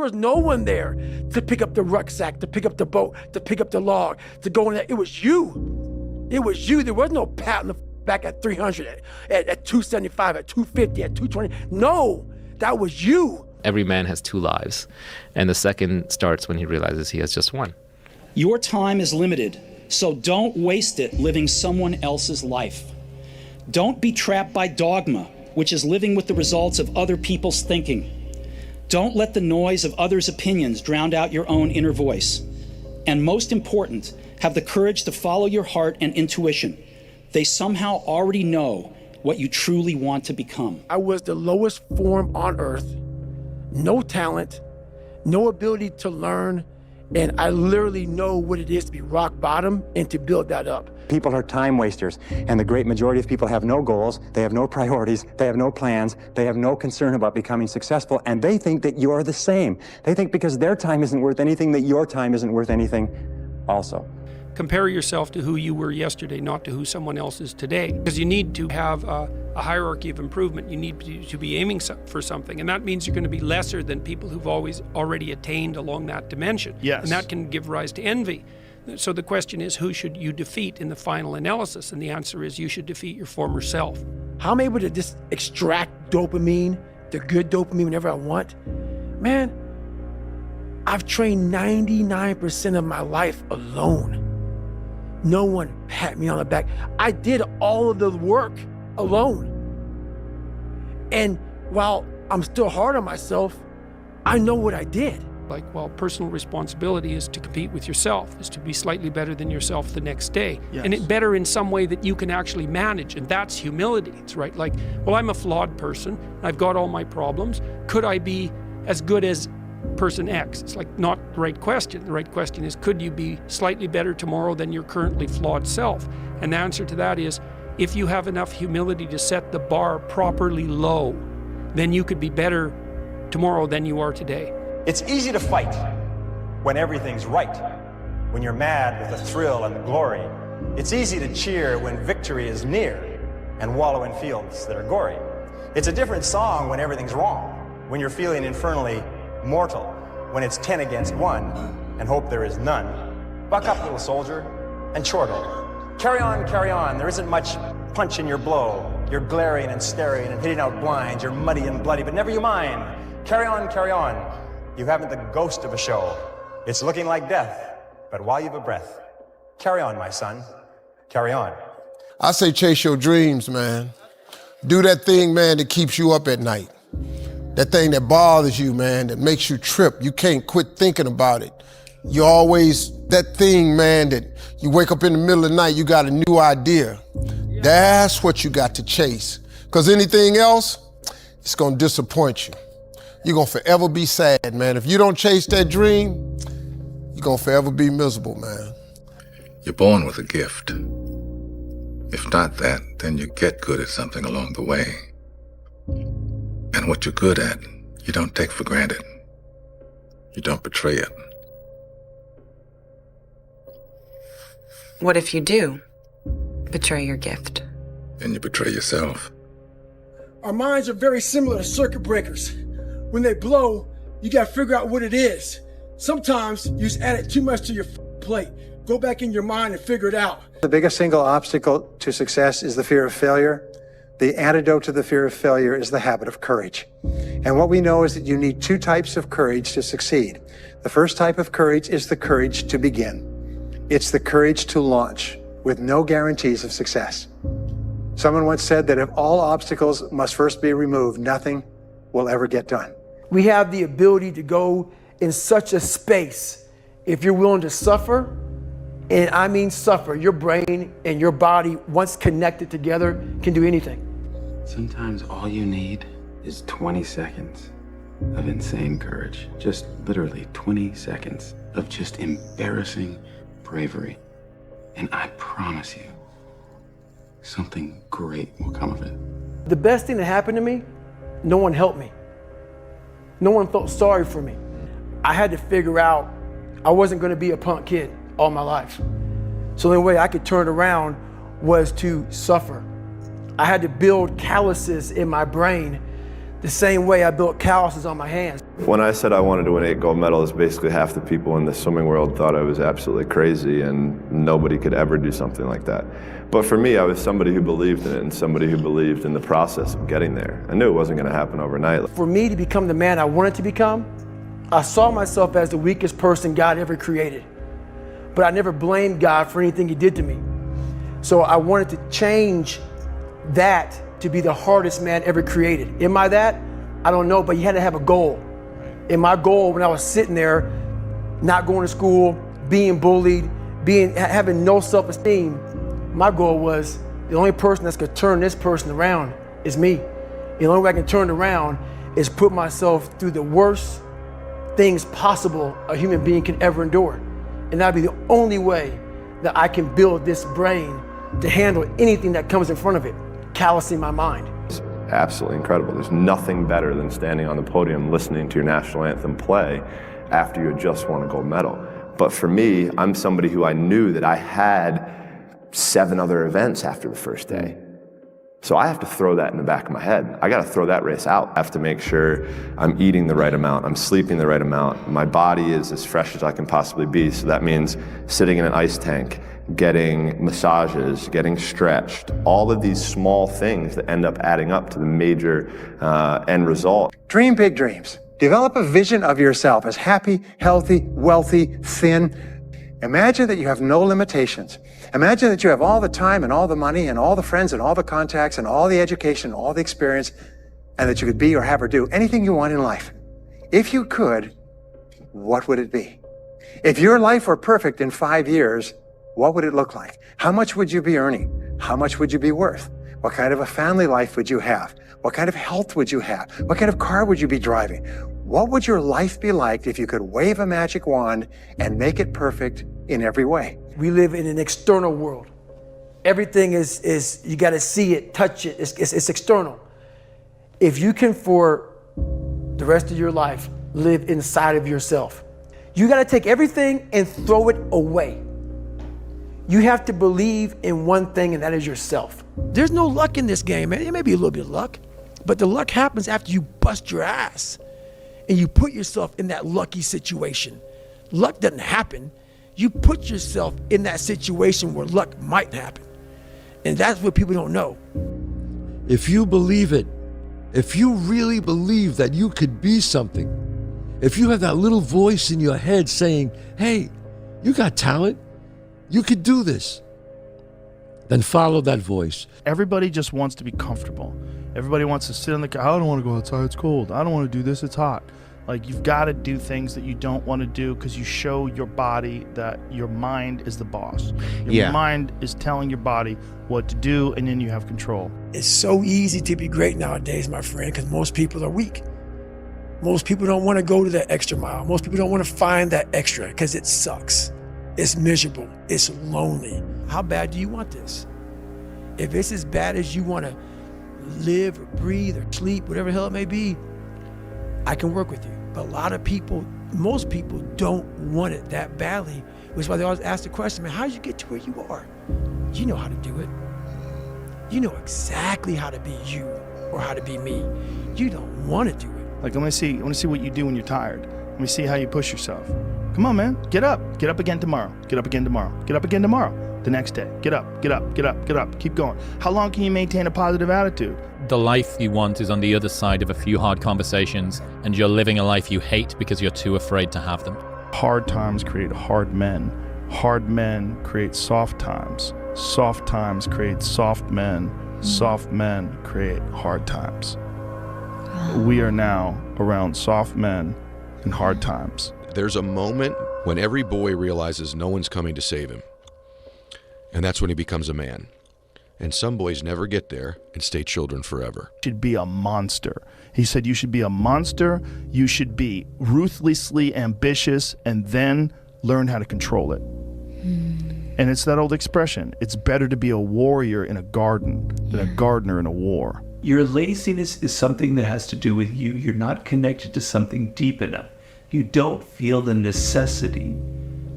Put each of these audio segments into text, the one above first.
was no one there to pick up the rucksack, to pick up the boat, to pick up the log, to go in there. It was you. It was you. There was no pat on the back at 300, at 275, at 250, at 220. No, that was you. Every man has two lives, and the second starts when he realizes he has just one. Your time is limited, so don't waste it living someone else's life. Don't be trapped by dogma, which is living with the results of other people's thinking. Don't let the noise of others' opinions drown out your own inner voice. And most important, have the courage to follow your heart and intuition. They somehow already know what you truly want to become. I was the lowest form on earth. No talent, no ability to learn, and I literally know what it is to be rock bottom and to build that up. People are time wasters, and the great majority of people have no goals, they have no priorities, they have no plans, they have no concern about becoming successful, and they think that you're the same. They think because their time isn't worth anything, that your time isn't worth anything also. Compare yourself to who you were yesterday, not to who someone else is today. Because you need to have a hierarchy of improvement. You need to be aiming for something. And that means you're going to be lesser than people who've already attained along that dimension. Yes. And that can give rise to envy. So the question is, who should you defeat in the final analysis? And the answer is, you should defeat your former self. How I'm able to just extract dopamine, the good dopamine whenever I want. Man, I've trained 99% of my life alone. No one pat me on the back. I did all of the work alone. And while I'm still hard on myself, I know what I did. Like, well, personal responsibility is to compete with yourself, is to be slightly better than yourself the next day. Yes. And it better in some way that you can actually manage, and that's humility. It's right, like, well, I'm a flawed person, I've got all my problems. Could I be as good as person X? It's like not the right question. The right question is, could you be slightly better tomorrow than your currently flawed self? And the answer to that is, if you have enough humility to set the bar properly low, then you could be better tomorrow than you are today. It's easy to fight when everything's right, when you're mad with the thrill and the glory. It's easy to cheer when victory is near and wallow in fields that are gory. It's a different song when everything's wrong, when you're feeling infernally mortal, when it's 10 against 1 and hope there is none. Buck up, little soldier, and chortle. Carry on, there isn't much punch in your blow. You're glaring and staring and hitting out blinds, you're muddy and bloody, but never you mind. Carry on. You haven't the ghost of a show. It's looking like death, but while you've a breath, carry on, my son, carry on. I say chase your dreams, man. Do that thing, man, that keeps you up at night. That thing that bothers you, man, that makes you trip. You can't quit thinking about it. You always, that thing, man, that you wake up in the middle of the night, you got a new idea. That's what you got to chase. Because anything else, it's gonna disappoint you. You're gonna forever be sad, man. If you don't chase that dream, you're gonna forever be miserable, man. You're born with a gift. If not that, then you get good at something along the way. And what you're good at, you don't take for granted. You don't betray it. What if you do betray your gift? Then you betray yourself. Our minds are very similar to circuit breakers. When they blow, you gotta figure out what it is. Sometimes you just added too much to your plate. Go back in your mind and figure it out. The biggest single obstacle to success is the fear of failure. The antidote to the fear of failure is the habit of courage. And what we know is that you need two types of courage to succeed. The first type of courage is the courage to begin. It's the courage to launch with no guarantees of success. Someone once said that if all obstacles must first be removed, nothing will ever get done. We have the ability to go in such a space if you're willing to suffer, and I mean suffer. Your brain and your body, once connected together, can do anything. Sometimes all you need is 20 seconds of insane courage. Just literally 20 seconds of just embarrassing bravery. And I promise you, something great will come of it. The best thing that happened to me, no one helped me. No one felt sorry for me. I had to figure out I wasn't gonna be a punk kid all my life. So the only way I could turn it around was to suffer. I had to build calluses in my brain the same way I built calluses on my hands. When I said I wanted to win 8 gold medals, basically half the people in the swimming world thought I was absolutely crazy and nobody could ever do something like that. But for me, I was somebody who believed in it and somebody who believed in the process of getting there. I knew it wasn't going to happen overnight. For me to become the man I wanted to become, I saw myself as the weakest person God ever created. But I never blamed God for anything he did to me. So I wanted to change that to be the hardest man ever created. Am I that? I don't know, but you had to have a goal. And my goal when I was sitting there, not going to school, being bullied, having no self-esteem, my goal was the only person that's gonna turn this person around is me. The only way I can turn it around is put myself through the worst things possible a human being can ever endure. And that'd be the only way that I can build this brain to handle anything that comes in front of it, callousing my mind. Absolutely incredible. There's nothing better than standing on the podium listening to your national anthem play after you had just won a gold medal. But for me, I'm somebody who I knew that I had 7 other events after the first day. So I have to throw that in the back of my head. I got to throw that race out. I have to make sure I'm eating the right amount, I'm sleeping the right amount, my body is as fresh as I can possibly be. So that means sitting in an ice tank, getting massages, getting stretched, all of these small things that end up adding up to the major end result. Dream big dreams. Develop a vision of yourself as happy, healthy, wealthy, thin. Imagine that you have no limitations. Imagine that you have all the time and all the money and all the friends and all the contacts and all the education, and all the experience, and that you could be or have or do anything you want in life. If you could, what would it be? If your life were perfect in 5 years, what would it look like? How much would you be earning? How much would you be worth? What kind of a family life would you have? What kind of health would you have? What kind of car would you be driving? What would your life be like if you could wave a magic wand and make it perfect in every way? We live in an external world. Everything is you got to see it, touch it, it's external. If you can, for the rest of your life, live inside of yourself, you got to take everything and throw it away. You have to believe in one thing, and that is yourself. There's no luck in this game, man. It may be a little bit of luck, but the luck happens after you bust your ass and you put yourself in that lucky situation. Luck doesn't happen. You put yourself in that situation where luck might happen. And that's what people don't know. If you believe it, if you really believe that you could be something, if you have that little voice in your head saying, hey, you got talent, you could do this, then follow that voice. Everybody just wants to be comfortable. Everybody wants to sit in the car. I don't want to go outside, it's cold. I don't want to do this, it's hot. Like, you've got to do things that you don't want to do because you show your body that your mind is the boss. Your mind is telling your body what to do, and then you have control. It's so easy to be great nowadays, my friend, because most people are weak. Most people don't want to go to that extra mile. Most people don't want to find that extra because it sucks. It's miserable. It's lonely. How bad do you want this? If it's as bad as you want to live or breathe or sleep, whatever the hell it may be, I can work with you. But a lot of people, most people don't want it that badly, which is why they always ask the question, man, how did you get to where you are? You know how to do it. You know exactly how to be you or how to be me. You don't want to do it. Like, I want to see what you do when you're tired. Let me see how you push yourself. Come on, man, get up again tomorrow, get up again tomorrow, get up again tomorrow, the next day, get up, keep going. How long can you maintain a positive attitude? The life you want is on the other side of a few hard conversations, and you're living a life you hate because you're too afraid to have them. Hard times create hard men. Hard men create soft times. Soft times create soft men. Soft men create hard times. We are now around soft men and hard times. There's a moment when every boy realizes no one's coming to save him. And that's when he becomes a man. And some boys never get there and stay children forever. You should be a monster. He said you should be a monster, you should be ruthlessly ambitious, and then learn how to control it. And it's that old expression, it's better to be a warrior in a garden than a gardener in a war. Your laziness is something that has to do with you. You're not connected to something deep enough. You don't feel the necessity.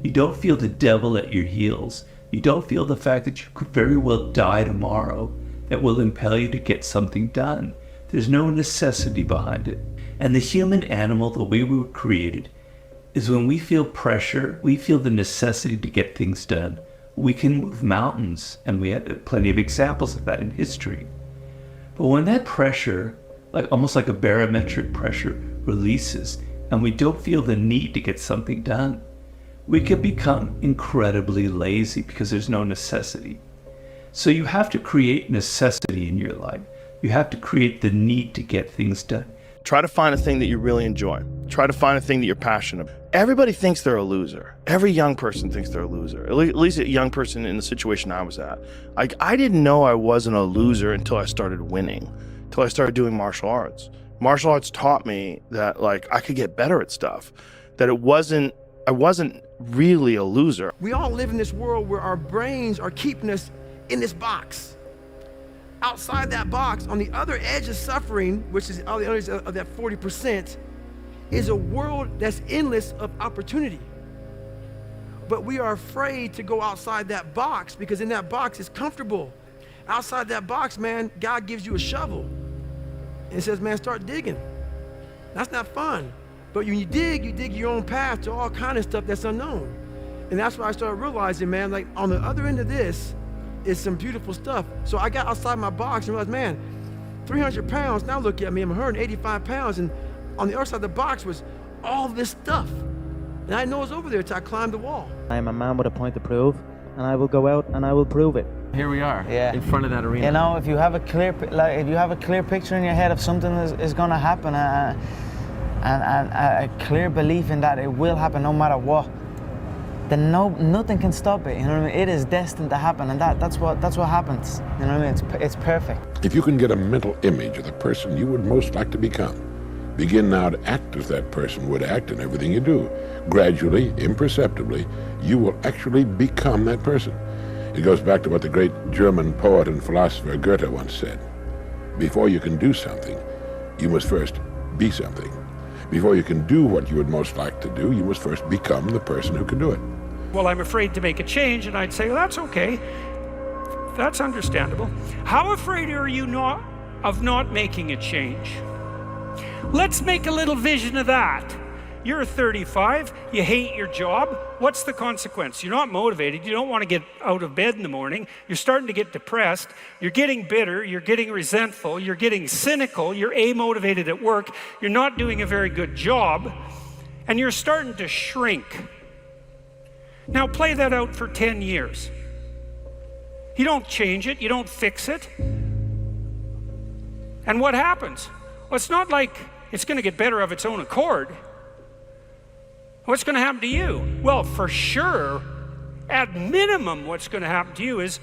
You don't feel the devil at your heels. You don't feel the fact that you could very well die tomorrow that will impel you to get something done. There's no necessity behind it. And the human animal, the way we were created, is when we feel pressure, we feel the necessity to get things done. We can move mountains, and we had plenty of examples of that in history. But when that pressure, like almost like a barometric pressure, releases, and we don't feel the need to get something done, we can become incredibly lazy because there's no necessity. So you have to create necessity in your life. You have to create the need to get things done. Try to find a thing that you really enjoy. Try to find a thing that you're passionate about. Everybody thinks they're a loser. Every young person thinks they're a loser. At least a young person in the situation I was at. Like, I didn't know I wasn't a loser until I started winning, until I started doing martial arts. Martial arts taught me that, like, I could get better at stuff, that I wasn't really a loser. We all live in this world where our brains are keeping us in this box. Outside that box, on the other edge of suffering, which is on the other edge of that 40%, is a world that's endless of opportunity. But we are afraid to go outside that box because in that box it's comfortable. Outside that box, man, God gives you a shovel and says, man, start digging. That's not fun. But when you dig your own path to all kind of stuff that's unknown. And that's why I started realizing, man, like on the other end of this is some beautiful stuff. So I got outside my box and realized, man, 300 pounds, now look at me, I'm 185 pounds, and on the other side of the box was all this stuff. And I didn't know it was over there until I climbed the wall. I am a man with a point to prove, and I will go out and I will prove it. Here we are, yeah, in front of that arena. You know, if you have a clear picture in your head of something is going to happen, and a clear belief in that it will happen no matter what, then nothing can stop it. You know what I mean? It is destined to happen, and that's what happens. You know what I mean? It's perfect. If you can get a mental image of the person you would most like to become, begin now to act as that person would act in everything you do. Gradually, imperceptibly, you will actually become that person. It goes back to what the great German poet and philosopher Goethe once said. Before you can do something, you must first be something. Before you can do what you would most like to do, you must first become the person who can do it. Well, I'm afraid to make a change, and I'd say, well, that's okay. That's understandable. How afraid are you of not making a change? Let's make a little vision of that. You're 35, you hate your job. What's the consequence? You're not motivated, you don't want to get out of bed in the morning, you're starting to get depressed, you're getting bitter, you're getting resentful, you're getting cynical, you're amotivated at work, you're not doing a very good job, and you're starting to shrink. Now play that out for 10 years. You don't change it, you don't fix it. And what happens? Well, it's not like it's going to get better of its own accord. What's going to happen to you? Well, for sure, at minimum, what's going to happen to you is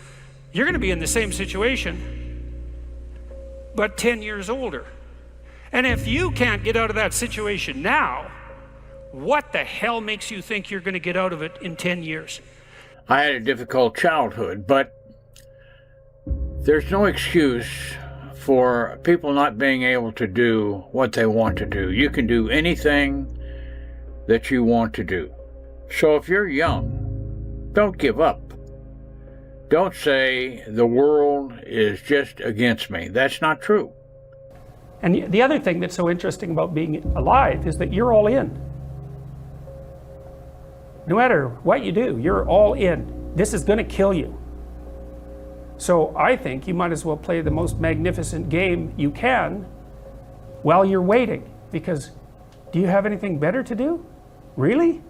you're going to be in the same situation, but 10 years older. And if you can't get out of that situation now, what the hell makes you think you're going to get out of it in 10 years? I had a difficult childhood, but there's no excuse for people not being able to do what they want to do. You can do anything that you want to do. So if you're young, don't give up. Don't say the world is just against me. That's not true. And the other thing that's so interesting about being alive is that you're all in. No matter what you do, you're all in. This is going to kill you. So I think you might as well play the most magnificent game you can while you're waiting, because do you have anything better to do? Really?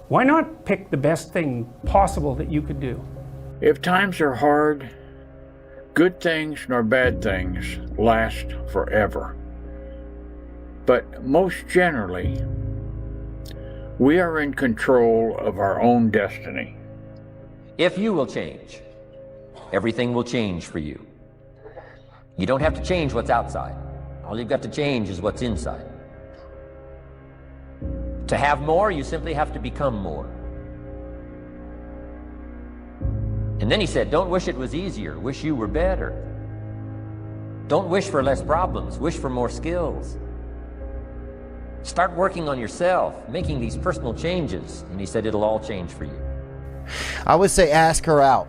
Why not pick the best thing possible that you could do? If times are hard, good things nor bad things last forever. But most generally, we are in control of our own destiny. If you will change, everything will change for you. You don't have to change what's outside. All you've got to change is what's inside. To have more, you simply have to become more. And then he said, don't wish it was easier, wish you were better. Don't wish for less problems, wish for more skills. Start working on yourself, making these personal changes, and he said it'll all change for you. I would say ask her out.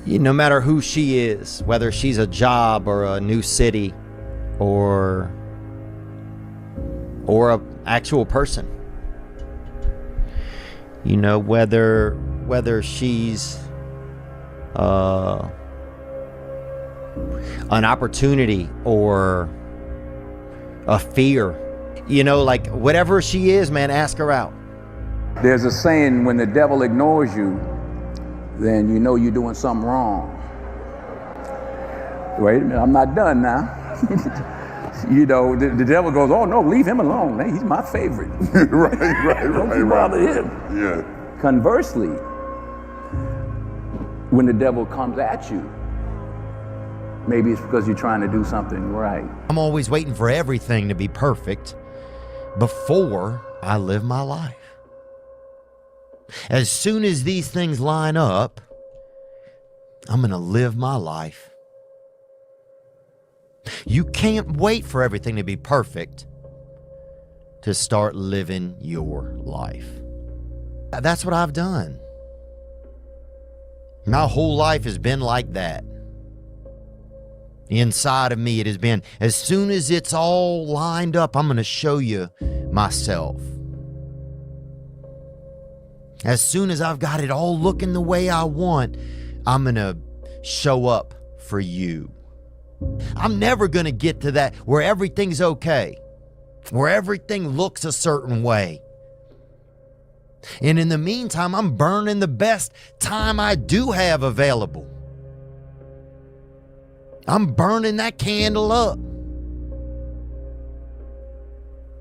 no matter who she is, whether she's a job or a new city or a actual person, whether she's an opportunity or a fear, like whatever she is, man, ask her out. There's a saying, when the devil ignores you, then you know you're doing something wrong. Wait a minute, I'm not done now. The devil goes, oh no, leave him alone. Hey, he's my favorite. Don't you bother him. Yeah. Conversely, when the devil comes at you, maybe it's because you're trying to do something right. I'm always waiting for everything to be perfect before I live my life. As soon as these things line up, I'm going to live my life. You can't wait for everything to be perfect to start living your life. That's what I've done. My whole life has been like that. Inside of me, it has been, as soon as it's all lined up, I'm going to show you myself. As soon as I've got it all looking the way I want, I'm going to show up for you. I'm never going to get to that where everything's okay, where everything looks a certain way. And in the meantime, I'm burning the best time I do have available. I'm burning that candle up.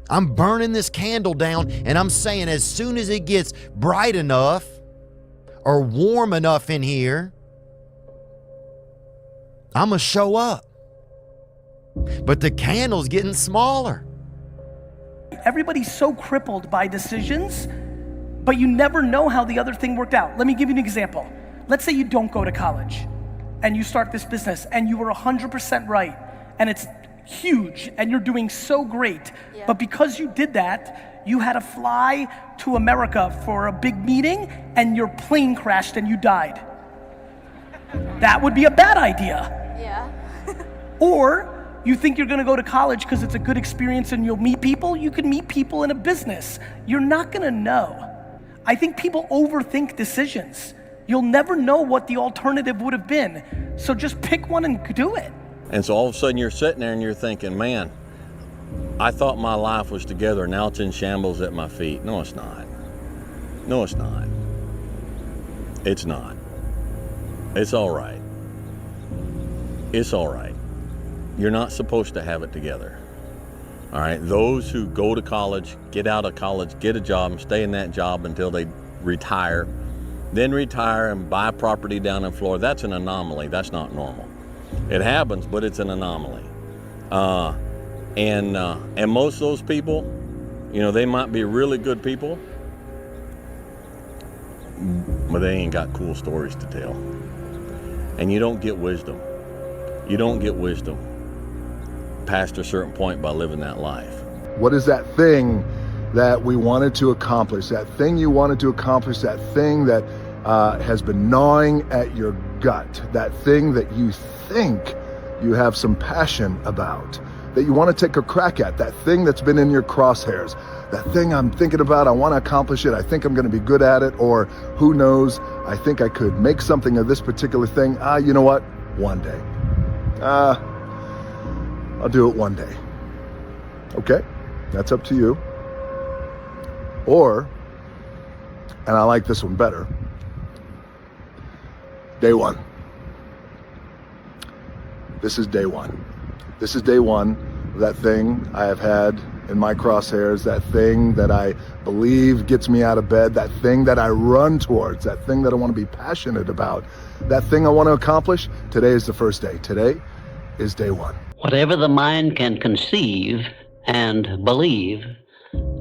I'm burning this candle down, and I'm saying as soon as it gets bright enough or warm enough in here, I'm going to show up. But the candle's getting smaller. Everybody's so crippled by decisions, but you never know how the other thing worked out. Let me give you an example. Let's say you don't go to college and you start this business and you were 100% right and it's huge and you're doing so great, but because you did that, you had to fly to America for a big meeting and your plane crashed and you died. That would be a bad idea. Yeah. Or you think you're gonna go to college because it's a good experience and you'll meet people. You can meet people in a business. You're not gonna know. I think people overthink decisions. You'll never know what the alternative would have been. So just pick one and do it. And so all of a sudden you're sitting there and you're thinking, man, I thought my life was together, now it's in shambles at my feet. No, it's not. No, it's not. It's not. It's all right. It's all right. You're not supposed to have it together. All right, those who go to college, get out of college, get a job, and stay in that job until they retire, then retire and buy property down in Florida, that's an anomaly. That's not normal. It happens, but it's an anomaly. And most of those people, they might be really good people, but they ain't got cool stories to tell. And you don't get wisdom. You don't get wisdom past a certain point by living that life. What is that thing that we wanted to accomplish? That thing you wanted to accomplish, that thing that has been gnawing at your gut, that thing that you think you have some passion about, that you want to take a crack at, that thing that's been in your crosshairs, that thing I'm thinking about, I want to accomplish it, I think I'm going to be good at it, or who knows, I think I could make something of this particular thing. You know what? One day. I'll do it one day. Okay, that's up to you. Or, and I like this one better, day one. This is day one. This is day one of that thing I have had in my crosshairs, that thing that I believe gets me out of bed, that thing that I run towards, that thing that I want to be passionate about, that thing I want to accomplish. Today is the first day. Today is day one. Whatever the mind can conceive and believe,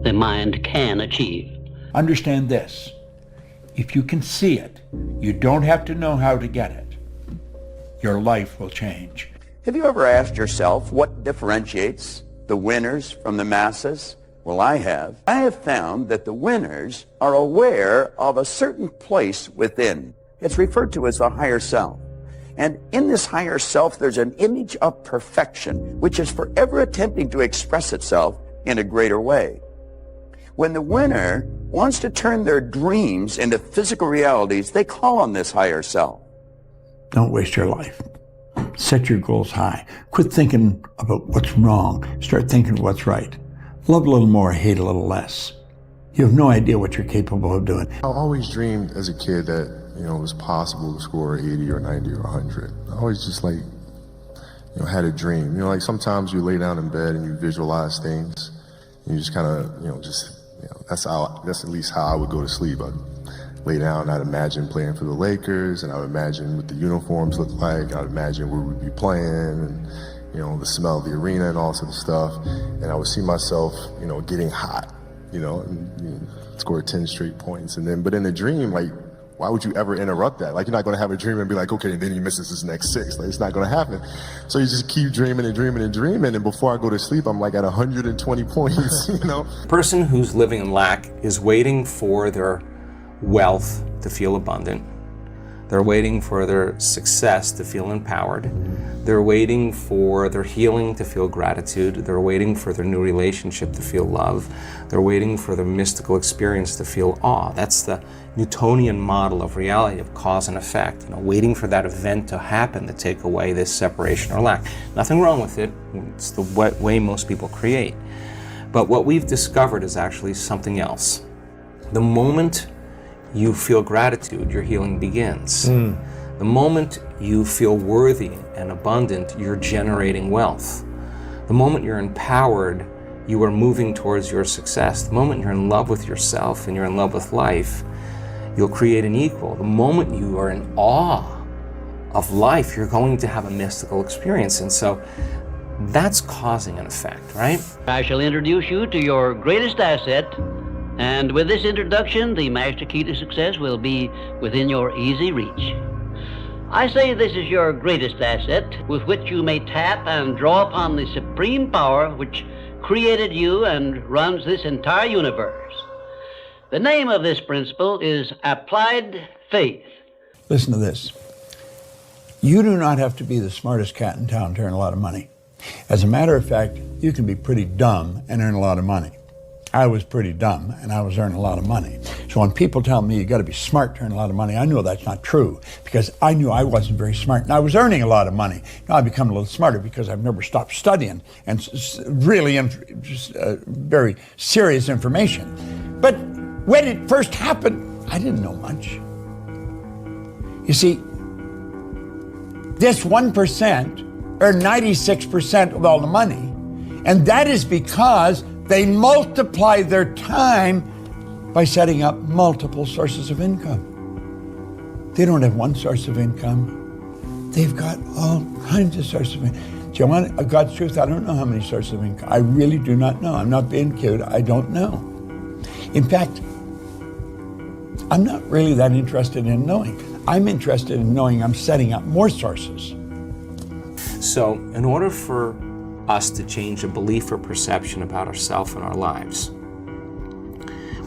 the mind can achieve. Understand this. If you can see it, you don't have to know how to get it. Your life will change. Have you ever asked yourself what differentiates the winners from the masses? Well, I have. I have found that the winners are aware of a certain place within. It's referred to as the higher self. And in this higher self, there's an image of perfection, which is forever attempting to express itself in a greater way. When the winner wants to turn their dreams into physical realities, they call on this higher self. Don't waste your life. Set your goals high. Quit thinking about what's wrong. Start thinking of what's right. Love a little more, hate a little less. You have no idea what you're capable of doing. I always dreamed as a kid that, it was possible to score 80 or 90 or 100. I always just had a dream. Like sometimes you lay down in bed and you visualize things. And you just kind of, that's at least how I would go to sleep. I'd lay down, I'd imagine playing for the Lakers, and I would imagine what the uniforms look like. I'd imagine where we'd be playing, and the smell of the arena and all sort of stuff. And I would see myself, getting hot, and score 10 straight points. But in a dream, why would you ever interrupt that? You're not going to have a dream and be like, okay, and then he misses his next 6. It's not going to happen. So you just keep dreaming and dreaming and dreaming, and before I go to sleep, I'm at 120 points, The person who's living in lack is waiting for their wealth to feel abundant. They're waiting for their success to feel empowered. They're waiting for their healing to feel gratitude. They're waiting for their new relationship to feel love. They're waiting for their mystical experience to feel awe. That's the Newtonian model of reality, of cause and effect. Waiting for that event to happen to take away this separation or lack. Nothing wrong with it. It's the way most people create. But what we've discovered is actually something else. The moment you feel gratitude, your healing begins. The moment you feel worthy and abundant, you're generating wealth. The moment you're empowered, you are moving towards your success. The moment you're in love with yourself and you're in love with life, you'll create an equal. The moment you are in awe of life, you're going to have a mystical experience. And so that's causing an effect, right? I shall introduce you to your greatest asset. And with this introduction, the master key to success will be within your easy reach. I say this is your greatest asset with which you may tap and draw upon the supreme power which created you and runs this entire universe. The name of this principle is applied faith. Listen to this. You do not have to be the smartest cat in town to earn a lot of money. As a matter of fact, you can be pretty dumb and earn a lot of money. I was pretty dumb and I was earning a lot of money. So when people tell me you got to be smart to earn a lot of money, I know that's not true because I knew I wasn't very smart and I was earning a lot of money. Now I've become a little smarter because I've never stopped studying and really very serious information. But when it first happened, I didn't know much. You see, this 1% earned 96% of all the money, and that is because they multiply their time by setting up multiple sources of income. They don't have one source of income. They've got all kinds of sources of income. Do you want God's truth? I don't know how many sources of income. I really do not know. I'm not being cute. I don't know. In fact, I'm not really that interested in knowing. I'm interested in knowing I'm setting up more sources. So in order for us to change a belief or perception about ourselves and our lives,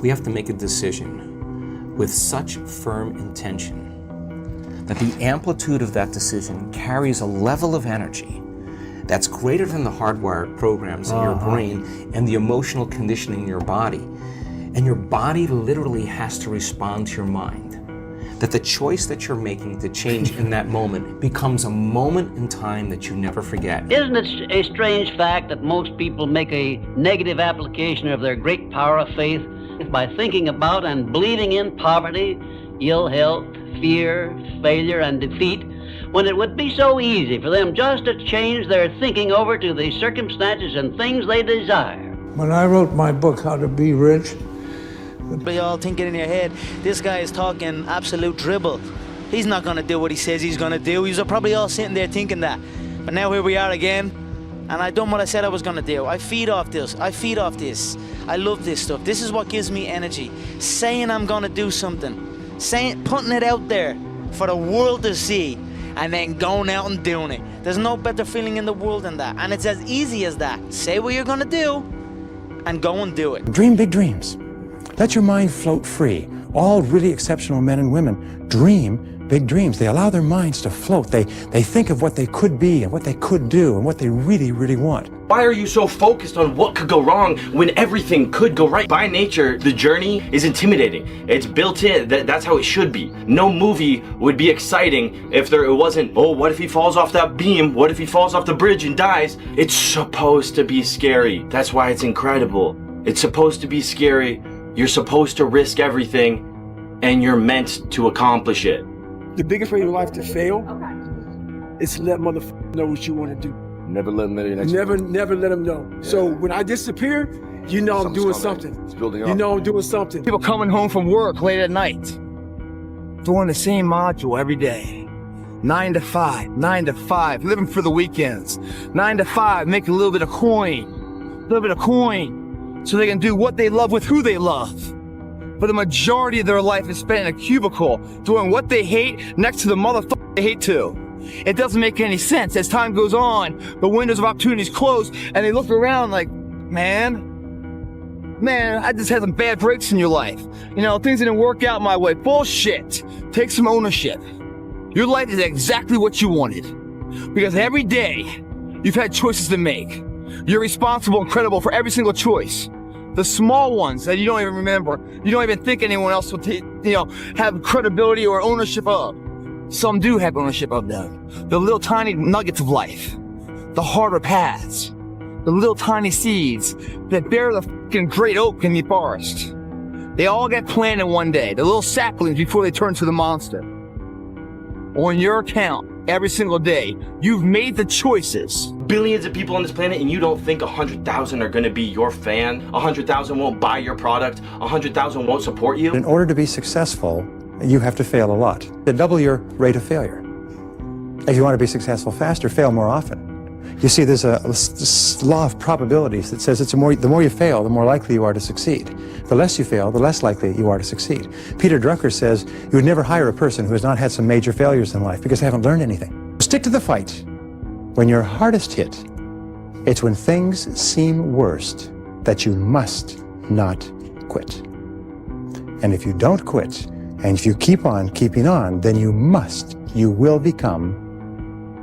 we have to make a decision with such firm intention that the amplitude of that decision carries a level of energy that's greater than the hardwired programs in your brain and the emotional conditioning in your body. And your body literally has to respond to your mind. That the choice that you're making to change in that moment becomes a moment in time that you never forget. Isn't it a strange fact that most people make a negative application of their great power of faith by thinking about and believing in poverty, ill health, fear, failure, and defeat, when it would be so easy for them just to change their thinking over to the circumstances and things they desire? When I wrote my book, How to Be Rich, But you're all thinking in your head, this guy is talking absolute dribble. He's not going to do what he says he's going to do. You're probably all sitting there thinking that. But now here we are again, and I've done what I said I was going to do. I feed off this. I love this stuff. This is what gives me energy. Saying I'm going to do something. Putting it out there for the world to see, and then going out and doing it. There's no better feeling in the world than that. And it's as easy as that. Say what you're going to do, and go and do it. Dream big dreams. Let your mind float free. All really exceptional men and women dream big dreams. They allow their minds to float. They think of what they could be and what they could do and what they really, really want. Why are you so focused on what could go wrong when everything could go right? By nature, the journey is intimidating. It's built in. That's how it should be. No movie would be exciting if it wasn't, oh, what if he falls off that beam? What if he falls off the bridge and dies? It's supposed to be scary. That's why it's incredible. It's supposed to be scary. You're supposed to risk everything, and you're meant to accomplish it. The biggest way in life to fail is to let motherfuckers know what you want to do. Never let them know your next Never let them know. Yeah. So when I disappear, you know I'm doing something. It's building up. You know I'm doing something. People coming home from work late at night, doing the same module every day. 9 to 5, living for the weekends. 9 to 5, make a little bit of coin, so they can do what they love with who they love. But the majority of their life is spent in a cubicle doing what they hate next to the motherfucker they hate too. It doesn't make any sense. As time goes on, the windows of opportunities close, and they look around like, man, I just had some bad breaks in your life. You know, things didn't work out my way. Bullshit. Take some ownership. Your life is exactly what you wanted. Because every day, you've had choices to make. You're responsible and credible for every single choice. The small ones that you don't even remember, you don't even think anyone else will have credibility or ownership of. Some do have ownership of them. The little tiny nuggets of life, the harder paths, the little tiny seeds that bear the fucking great oak in the forest. They all get planted one day, the little saplings before they turn to the monster. On your account, every single day, you've made the choices. Billions of people on this planet, and you don't think 100,000 are gonna be your fan? 100,000 won't buy your product? 100,000 won't support you? In order to be successful, you have to fail a lot. To double your rate of failure. If you want to be successful faster, fail more often. You see, there's a law of probabilities that says the more you fail, the more likely you are to succeed. The less you fail, the less likely you are to succeed. Peter Drucker says you would never hire a person who has not had some major failures in life because they haven't learned anything. Stick to the fight. When you're hardest hit, it's when things seem worst that you must not quit. And if you don't quit, and if you keep on keeping on, then you will become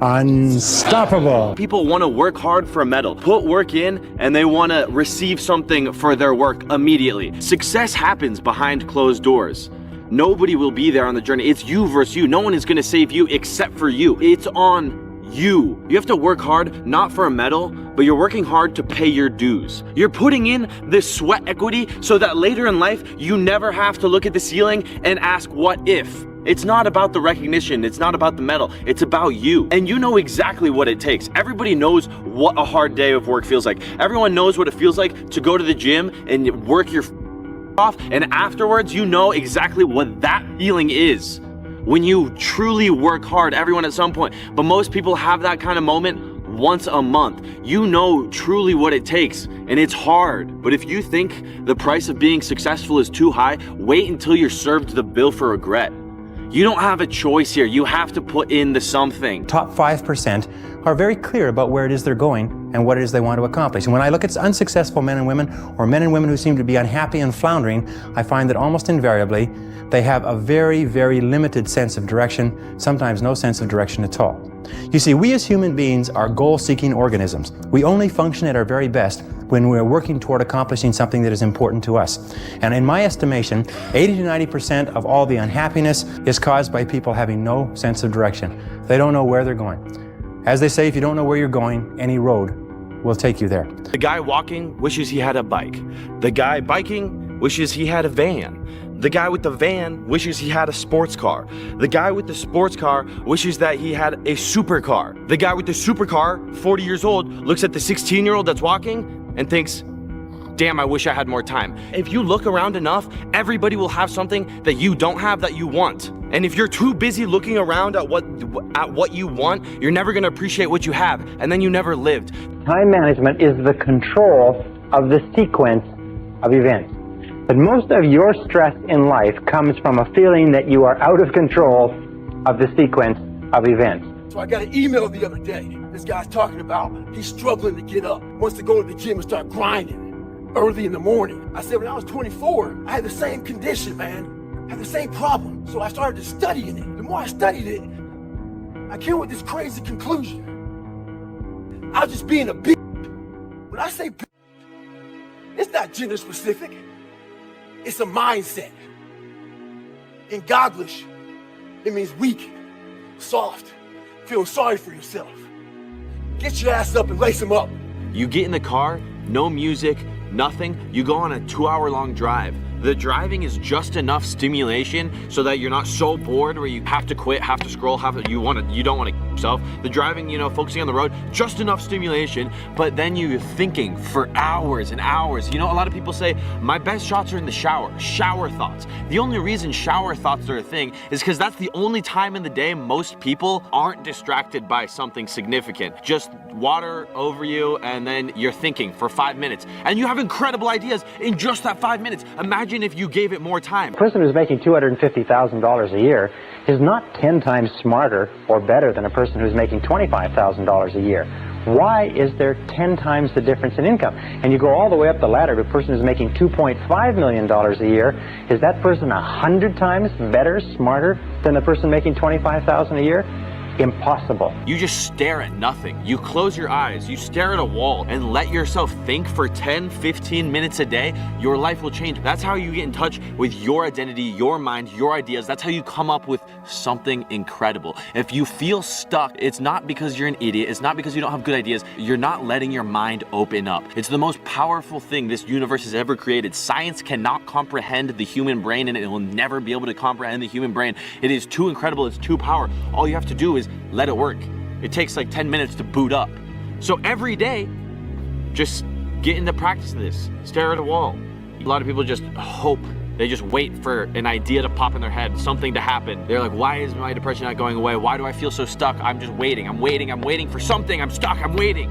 unstoppable. People want to work hard for a medal, put work in, and they want to receive something for their work immediately. Success happens behind closed doors. Nobody will be there on the journey. It's you versus you. No one is going to save you except for you. It's on you. You have to work hard, not for a medal, but you're working hard to pay your dues. You're putting in this sweat equity so that later in life, you never have to look at the ceiling and ask, what if? It's not about the recognition. It's not about the medal. It's about you. And you know exactly what it takes. Everybody knows what a hard day of work feels like. Everyone knows what it feels like to go to the gym and work your off. And afterwards, you know exactly what that feeling is. When you truly work hard, everyone at some point, but most people have that kind of moment once a month. You know truly what it takes, and it's hard. But if you think the price of being successful is too high, wait until you're served the bill for regret. You don't have a choice here. You have to put in the something. Top 5% are very clear about where it is they're going and what it is they want to accomplish. And when I look at unsuccessful men and women, or men and women who seem to be unhappy and floundering, I find that almost invariably they have a very, very limited sense of direction, sometimes no sense of direction at all. You see, we as human beings are goal-seeking organisms. We only function at our very best when we're working toward accomplishing something that is important to us. And in my estimation, 80 to 90% of all the unhappiness is caused by people having no sense of direction. They don't know where they're going. As they say, if you don't know where you're going, any road will take you there. The guy walking wishes he had a bike. The guy biking wishes he had a van. The guy with the van wishes he had a sports car. The guy with the sports car wishes that he had a supercar. The guy with the supercar, 40 years old, looks at the 16-year-old that's walking and thinks, damn, I wish I had more time. If you look around enough, everybody will have something that you don't have that you want. And if you're too busy looking around at what you want, you're never gonna appreciate what you have, and then you never lived. Time management is the control of the sequence of events. But most of your stress in life comes from a feeling that you are out of control of the sequence of events. So I got an email the other day. This guy's talking about he's struggling to get up, wants to go to the gym and start grinding early in the morning. I said, when I was 24, I had the same condition, man. I had the same problem. So I started studying it. The more I studied it, I came with this crazy conclusion. I was just being a bitch. When I say bitch, it's not gender specific. It's a mindset. In Godlish, it means weak, soft, feel sorry for yourself. Get your ass up and lace them up. You get in the car, no music, nothing. You go on a 2-hour-long drive. The driving is just enough stimulation so that you're not so bored where you have to quit, have to scroll, you don't want to yourself. The driving, focusing on the road, just enough stimulation, but then you're thinking for hours and hours. A lot of people say, my best shots are in the shower thoughts. The only reason shower thoughts are a thing is because that's the only time in the day most people aren't distracted by something significant. Just water over you and then you're thinking for 5 minutes. And you have incredible ideas in just that 5 minutes. Imagine if you gave it more time. A person who's making $250,000 a year is not 10 times smarter or better than a person who's making $25,000 a year. Why is there 10 times the difference in income? And you go all the way up the ladder to a person who's making $2.5 million a year. Is that person 100 times better, smarter than the person making $25,000 a year? Impossible. You just stare at nothing. You close your eyes, you stare at a wall and let yourself think for 10, 15 minutes a day. Your life will change. That's how you get in touch with your identity, your mind, your ideas. That's how you come up with something incredible. If you feel stuck, it's not because you're an idiot. It's not because you don't have good ideas. You're not letting your mind open up. It's the most powerful thing this universe has ever created. Science cannot comprehend the human brain, and it will never be able to comprehend the human brain. It is too incredible. It's too powerful. All you have to do is let it work. It takes like 10 minutes to boot up. So every day, just get into practice of this. Stare at a wall. A lot of people just hope. They just wait for an idea to pop in their head, something to happen. They're like, why is my depression not going away? Why do I feel so stuck? I'm just waiting. I'm waiting for something. I'm stuck. I'm waiting.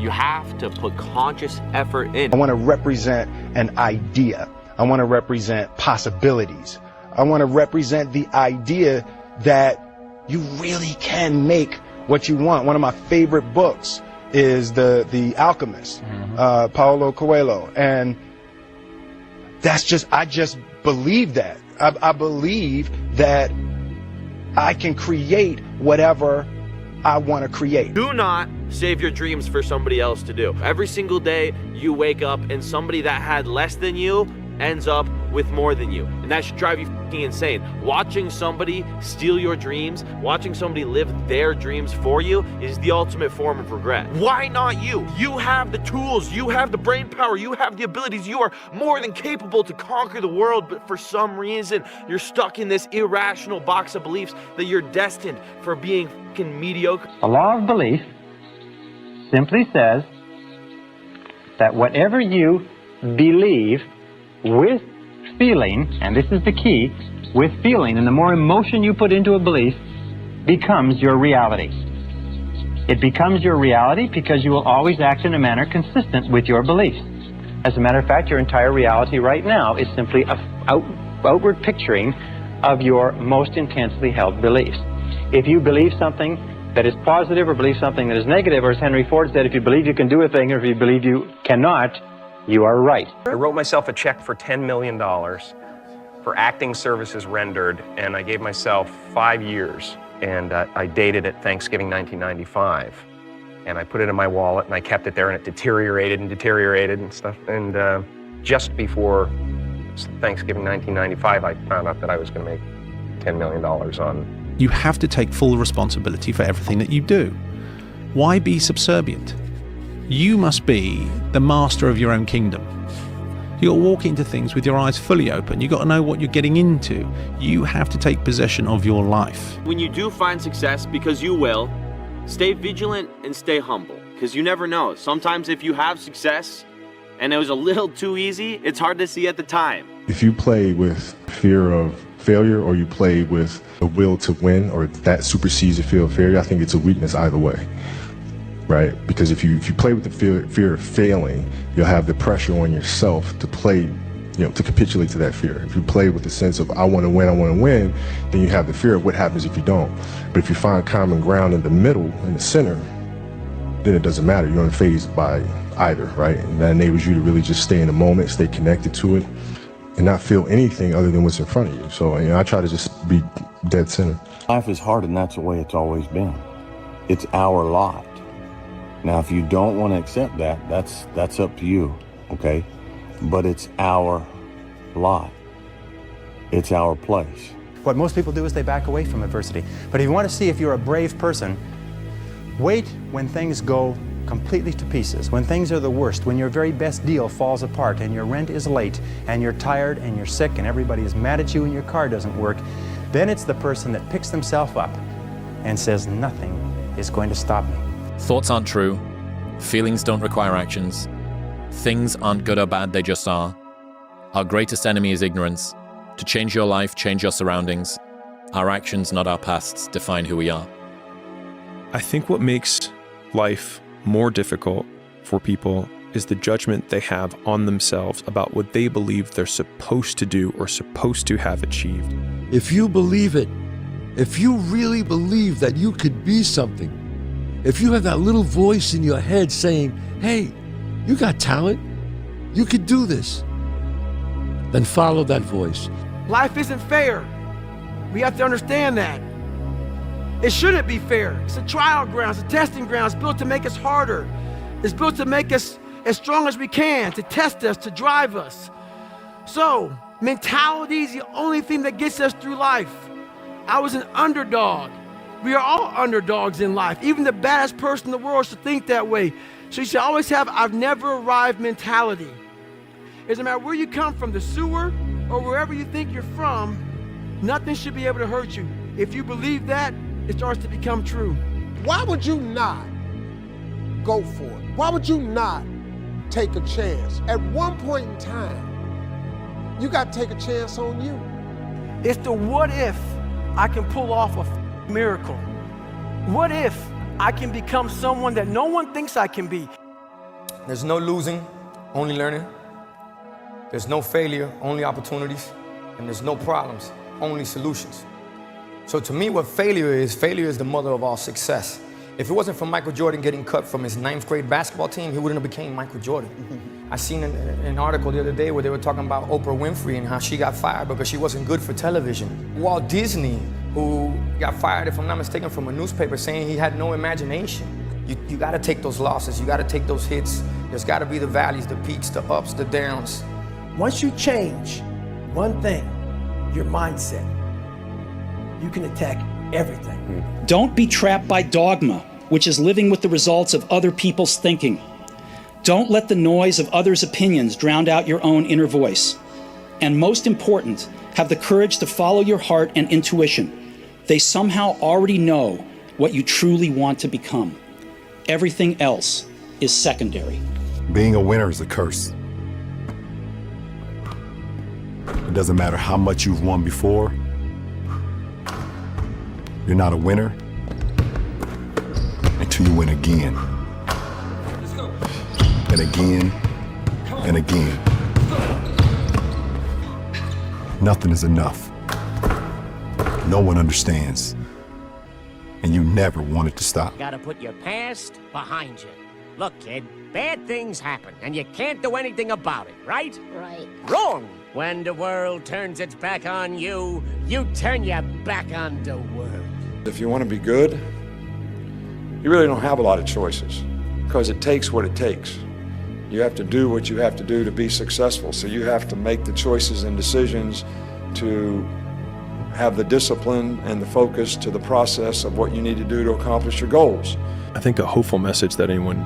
You have to put conscious effort in. I want to represent an idea. I want to represent possibilities. I want to represent the idea that you really can make what you want. One of my favorite books is The Alchemist, Paulo Coelho. And I just believe that. I believe that I can create whatever I want to create. Do not save your dreams for somebody else to do. Every single day you wake up and somebody that had less than you ends up with more than you. And that should drive you fucking insane. Watching somebody steal your dreams, watching somebody live their dreams for you is the ultimate form of regret. Why not you? You have the tools, you have the brain power, you have the abilities, you are more than capable to conquer the world, but for some reason, you're stuck in this irrational box of beliefs that you're destined for being fucking mediocre. The law of belief simply says that whatever you believe with feeling, and this is the key, with feeling, and the more emotion you put into a belief, becomes your reality. It becomes your reality because you will always act in a manner consistent with your beliefs. As a matter of fact, your entire reality right now is simply an outward picturing of your most intensely held beliefs. If you believe something that is positive or believe something that is negative, or as Henry Ford said, if you believe you can do a thing or if you believe you cannot, you are right. I wrote myself a check for $10 million for acting services rendered, and I gave myself 5 years. And I dated it Thanksgiving 1995. And I put it in my wallet, and I kept it there, and it deteriorated and stuff. And just before Thanksgiving 1995, I found out that I was going to make $10 million on. You have to take full responsibility for everything that you do. Why be subservient? You must be the master of your own kingdom. You got to walk into things with your eyes fully open. You got to know what you're getting into. You have to take possession of your life. When you do find success, because you will, stay vigilant and stay humble, because you never know. Sometimes if you have success and it was a little too easy, it's hard to see at the time. If you play with fear of failure or you play with a will to win, or that supersedes the fear of failure, I think it's a weakness either way. Right? Because if you play with the fear of failing, you'll have the pressure on yourself to play, to capitulate to that fear. If you play with the sense of I want to win, then you have the fear of what happens if you don't. But if you find common ground in the middle, in the center, then it doesn't matter. You're unfazed by either, right? And that enables you to really just stay in the moment, stay connected to it, and not feel anything other than what's in front of you. So I try to just be dead center. Life is hard, and that's the way it's always been. It's our lot. Now, if you don't want to accept that, that's up to you, okay? But it's our lot. It's our place. What most people do is they back away from adversity. But if you want to see if you're a brave person, wait when things go completely to pieces, when things are the worst, when your very best deal falls apart and your rent is late and you're tired and you're sick and everybody is mad at you and your car doesn't work, then it's the person that picks themselves up and says, nothing is going to stop me. Thoughts aren't true. Feelings don't require actions. Things aren't good or bad, they just are. Our greatest enemy is ignorance. To change your life, change your surroundings. Our actions, not our pasts, define who we are. I think what makes life more difficult for people is the judgment they have on themselves about what they believe they're supposed to do or supposed to have achieved. If you believe it, if you really believe that you could be something, if you have that little voice in your head saying, hey, you got talent, you could do this, then follow that voice. Life isn't fair. We have to understand that. It shouldn't be fair. It's a trial ground, it's a testing ground. It's built to make us harder. It's built to make us as strong as we can, to test us, to drive us. So, mentality is the only thing that gets us through life. I was an underdog. We are all underdogs in life. Even the baddest person in the world should think that way. So you should always have I've never arrived mentality. It doesn't matter where you come from, the sewer or wherever you think you're from, nothing should be able to hurt you. If you believe that, it starts to become true. Why would you not go for it? Why would you not take a chance? At one point in time, you got to take a chance on you. It's the what if I can pull off a miracle. What if I can become someone that no one thinks I can be? There's no losing, only learning. There's no failure, only opportunities. And there's no problems, only solutions. So to me, what failure is the mother of all success. If it wasn't for Michael Jordan getting cut from his 9th grade basketball team, he wouldn't have became Michael Jordan. I seen an article the other day where they were talking about Oprah Winfrey and how she got fired because she wasn't good for television. Walt Disney, who got fired, if I'm not mistaken, from a newspaper saying he had no imagination. You gotta take those losses, you gotta take those hits. There's gotta be the valleys, the peaks, the ups, the downs. Once you change one thing, your mindset, you can attack everything. Don't be trapped by dogma, which is living with the results of other people's thinking. Don't let the noise of others' opinions drown out your own inner voice. And most important, have the courage to follow your heart and intuition. They somehow already know what you truly want to become. Everything else is secondary. Being a winner is a curse. It doesn't matter how much you've won before. You're not a winner until you win again. And again, and again. Nothing is enough. No one understands. And you never want it to stop. Gotta put your past behind you. Look, kid, bad things happen, and you can't do anything about it, right? Right. Wrong! When the world turns its back on you, you turn your back on the world. If you want to be good, you really don't have a lot of choices, because it takes what it takes. You have to do what you have to do to be successful, so you have to make the choices and decisions to have the discipline and the focus to the process of what you need to do to accomplish your goals. I think a hopeful message that anyone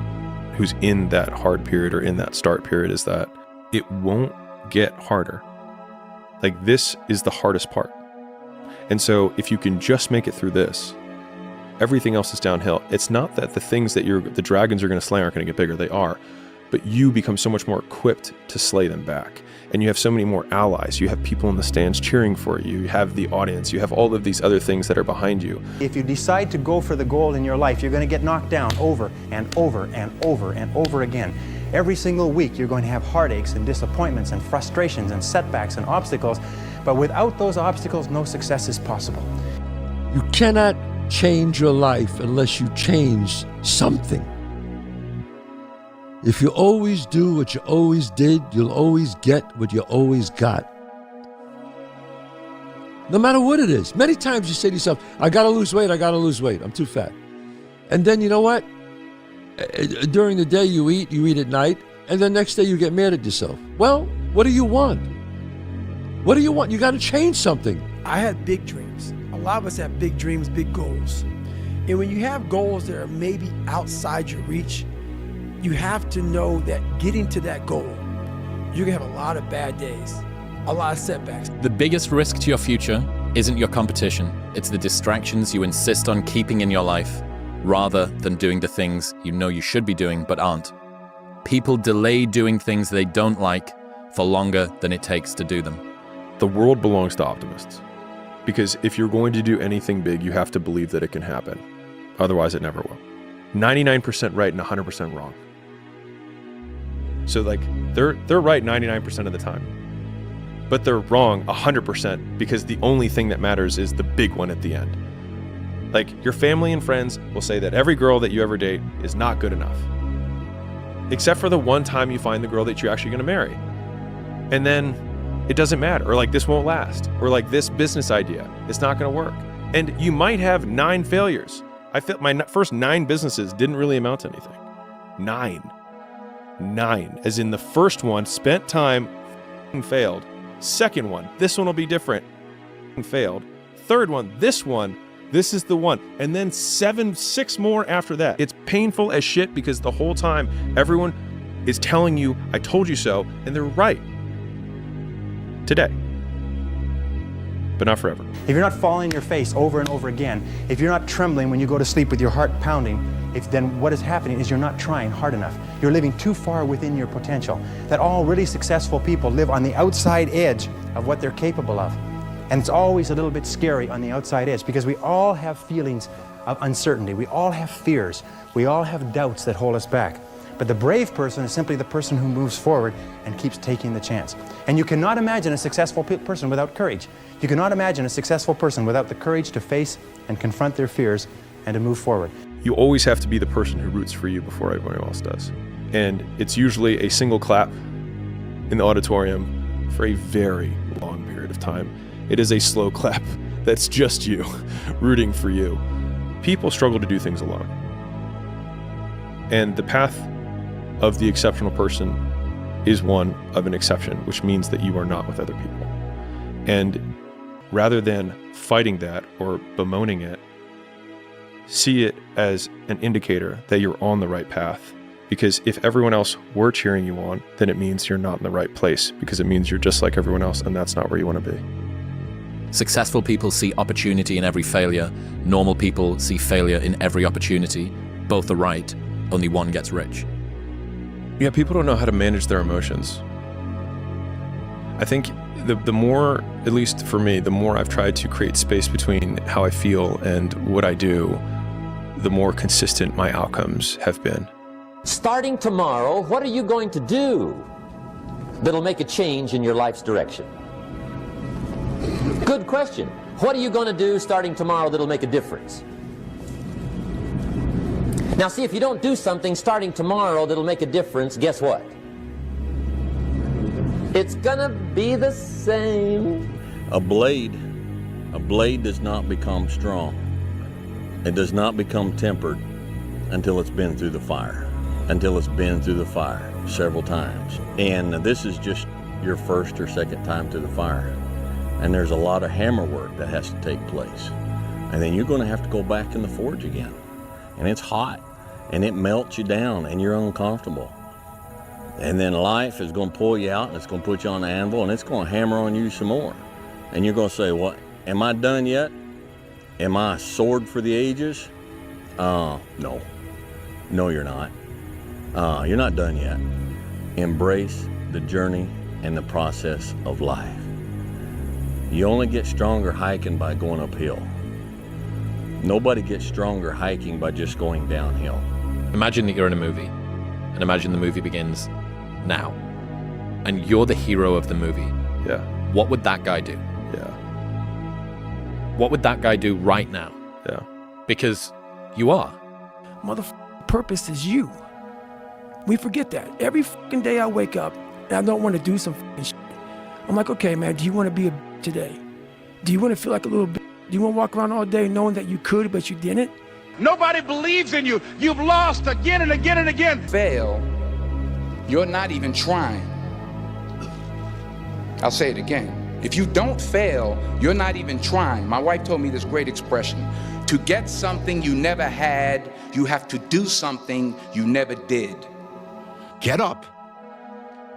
who's in that hard period or in that start period is that it won't get harder. Like, this is the hardest part. And so if you can just make it through this, everything else is downhill. It's not that the things that the dragons are going to slay aren't going to get bigger. They are. But you become so much more equipped to slay them back. And you have so many more allies. You have people in the stands cheering for you. You have the audience. You have all of these other things that are behind you. If you decide to go for the goal in your life, you're going to get knocked down over and over and over and over again. Every single week, you're going to have heartaches and disappointments and frustrations and setbacks and obstacles. But without those obstacles, no success is possible. You cannot change your life unless you change something. If you always do what you always did, you'll always get what you always got. No matter what it is. Many times you say to yourself, I gotta lose weight, I'm too fat. And then you know what? During the day you eat at night, and then next day you get mad at yourself. Well, what do you want? What do you want? You gotta change something. I had big dreams. A lot of us have big dreams, big goals. And when you have goals that are maybe outside your reach, you have to know that getting to that goal, you're gonna have a lot of bad days, a lot of setbacks. The biggest risk to your future isn't your competition, it's the distractions you insist on keeping in your life, rather than doing the things you know you should be doing but aren't. People delay doing things they don't like for longer than it takes to do them. The world belongs to optimists. Because if you're going to do anything big, you have to believe that it can happen. Otherwise, it never will. 99% right and 100% wrong. So like, they're right 99% of the time. But they're wrong 100% because the only thing that matters is the big one at the end. Like, your family and friends will say that every girl that you ever date is not good enough. Except for the one time you find the girl that you're actually gonna marry. And then it doesn't matter, or like this won't last, or like this business idea, it's not gonna work. And you might have 9 failures. I felt my first 9 businesses didn't really amount to anything. 9, as in the first one, spent time, failed. Second one, this one will be different, failed. Third one, this is the one. And then 6 more after that. It's painful as shit because the whole time everyone is telling you, I told you so, and they're right. Today. But not forever. If you're not falling on your face over and over again, if you're not trembling when you go to sleep with your heart pounding, then what is happening is you're not trying hard enough. You're living too far within your potential. That all really successful people live on the outside edge of what they're capable of. And it's always a little bit scary on the outside edge because we all have feelings of uncertainty. We all have fears. We all have doubts that hold us back. But the brave person is simply the person who moves forward and keeps taking the chance. And you cannot imagine a successful person without courage. You cannot imagine a successful person without the courage to face and confront their fears and to move forward. You always have to be the person who roots for you before everyone else does. And it's usually a single clap in the auditorium for a very long period of time. It is a slow clap that's just you rooting for you. People struggle to do things alone. And the path of the exceptional person is one of an exception, which means that you are not with other people. And rather than fighting that or bemoaning it, see it as an indicator that you're on the right path. Because if everyone else were cheering you on, then it means you're not in the right place, because it means you're just like everyone else, and that's not where you want to be. Successful people see opportunity in every failure. Normal people see failure in every opportunity. Both are right, only one gets rich. Yeah, people don't know how to manage their emotions. I think the more, at least for me, the more I've tried to create space between how I feel and what I do, the more consistent my outcomes have been. Starting tomorrow, what are you going to do that'll make a change in your life's direction? Good question. What are you going to do starting tomorrow that'll make a difference? Now see, if you don't do something starting tomorrow that'll make a difference, guess what? It's gonna be the same. A blade does not become strong. It does not become tempered until it's been through the fire. Until it's been through the fire several times. And this is just your first or second time through the fire. And there's a lot of hammer work that has to take place. And then you're gonna have to go back in the forge again. And it's hot, and it melts you down, and you're uncomfortable. And then life is gonna pull you out, and it's gonna put you on the anvil, and it's gonna hammer on you some more. And you're gonna say, what, am I done yet? Am I a sword for the ages? No. No, you're not. You're not done yet. Embrace the journey and the process of life. You only get stronger hiking by going uphill. Nobody gets stronger hiking by just going downhill. Imagine that you're in a movie, and imagine the movie begins now, and you're the hero of the movie. Yeah. What would that guy do? Yeah. What would that guy do right now? Yeah. Because you are. Purpose is you. We forget that. Every fucking day I wake up and I don't want to do some fucking shit. I'm like, okay, man, do you want to be a today? Do you want to feel like a little bit? Do you want to walk around all day knowing that you could, but you didn't? Nobody believes in you. You've lost again and again and again. Fail, you're not even trying. I'll say it again. If you don't fail, you're not even trying. My wife told me this great expression. To get something you never had, you have to do something you never did. Get up,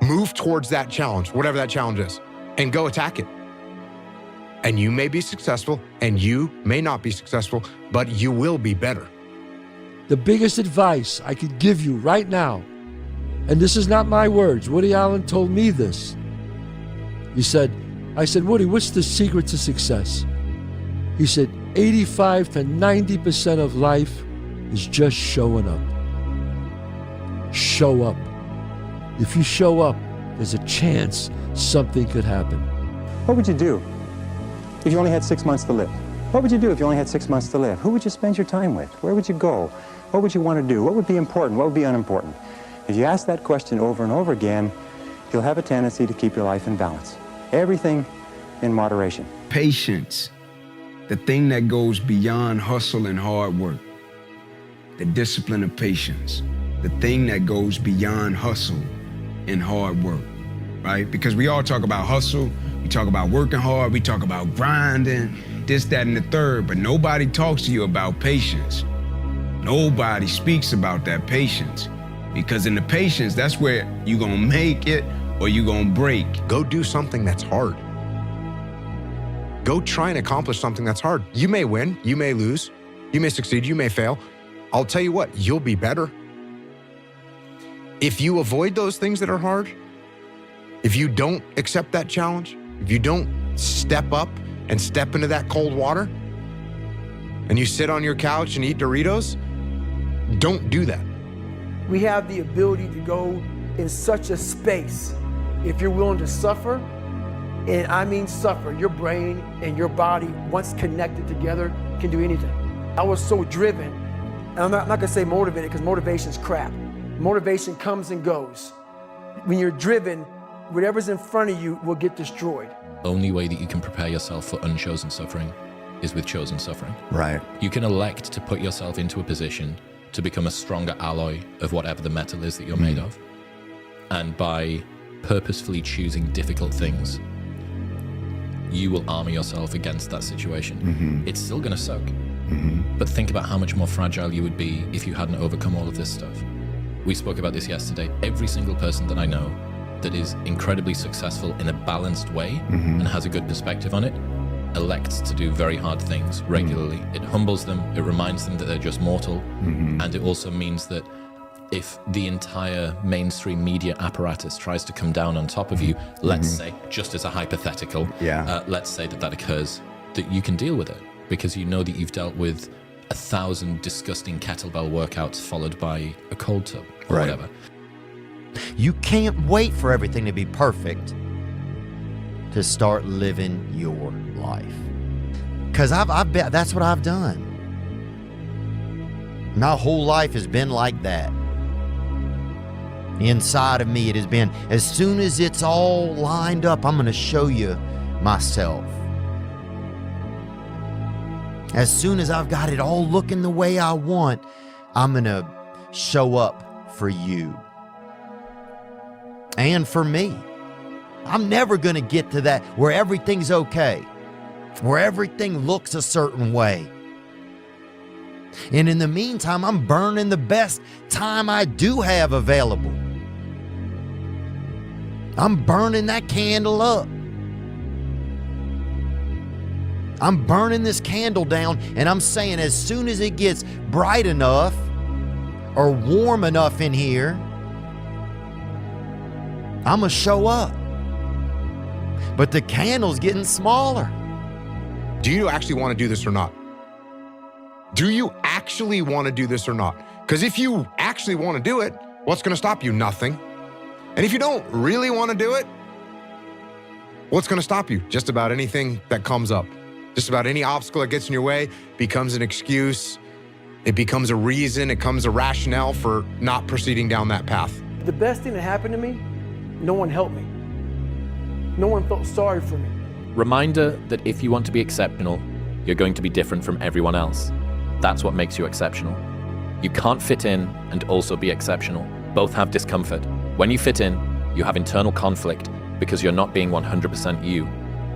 move towards that challenge, whatever that challenge is, and go attack it. And you may be successful, and you may not be successful, but you will be better. The biggest advice I could give you right now, and this is not my words, Woody Allen told me this. I said, Woody, what's the secret to success? He said, 85 to 90% of life is just showing up. Show up. If you show up, there's a chance something could happen. What would you do if you only had 6 months to live? What would you do if you only had 6 months to live? Who would you spend your time with? Where would you go? What would you want to do? What would be important? What would be unimportant? If you ask that question over and over again, you'll have a tendency to keep your life in balance. Everything in moderation. Patience, the thing that goes beyond hustle and hard work. The discipline of patience, the thing that goes beyond hustle and hard work, right? Because we all talk about hustle, we talk about working hard, we talk about grinding, this, that, and the third, but nobody talks to you about patience. Nobody speaks about that patience. Because in the patience, that's where you're gonna make it or you're gonna break. Go do something that's hard. Go try and accomplish something that's hard. You may win, you may lose, you may succeed, you may fail. I'll tell you what, you'll be better. If you avoid those things that are hard, if you don't accept that challenge, if you don't step up and step into that cold water, and you sit on your couch and eat Doritos, don't do that. We have the ability to go in such a space if you're willing to suffer, and I mean suffer. Your brain and your body, once connected together, can do anything. I was so driven, and I'm not gonna say motivated because motivation's crap. Motivation comes and goes. When you're driven, whatever's in front of you will get destroyed. Only way that you can prepare yourself for unchosen suffering is with chosen suffering. Right. You can elect to put yourself into a position to become a stronger alloy of whatever the metal is that you're made of. And by purposefully choosing difficult things, you will armor yourself against that situation. It's still gonna suck. But think about how much more fragile you would be if you hadn't overcome all of this stuff. We spoke about this yesterday. Every single person that I know that is incredibly successful in a balanced way and has a good perspective on it elects to do very hard things regularly. It humbles them, it reminds them that they're just mortal, and it also means that if the entire mainstream media apparatus tries to come down on top of you, let's say, just as a hypothetical, let's say that occurs, that you can deal with it because you know that you've dealt with 1,000 disgusting kettlebell workouts followed by a cold tub or whatever. You can't wait for everything to be perfect to start living your life. Because I've been, that's what I've done. My whole life has been like that. Inside of me, it has been, as soon as it's all lined up, I'm going to show you myself. As soon as I've got it all looking the way I want, I'm going to show up for you. And for me. I'm never going to get to that where everything's okay, where everything looks a certain way. And in the meantime, I'm burning the best time I do have available. I'm burning that candle up. I'm burning this candle down, and I'm saying as soon as it gets bright enough or warm enough in here, I'm going to show up. But the candle's getting smaller. Do you actually want to do this or not? Do you actually want to do this or not? Because if you actually want to do it, what's going to stop you? Nothing. And if you don't really want to do it, what's going to stop you? Just about anything that comes up. Just about any obstacle that gets in your way becomes an excuse. It becomes a reason. It becomes a rationale for not proceeding down that path. The best thing that happened to me, no one helped me. No one felt sorry for me. Reminder that if you want to be exceptional, you're going to be different from everyone else. That's what makes you exceptional. You can't fit in and also be exceptional. Both have discomfort. When you fit in, you have internal conflict because you're not being 100% you.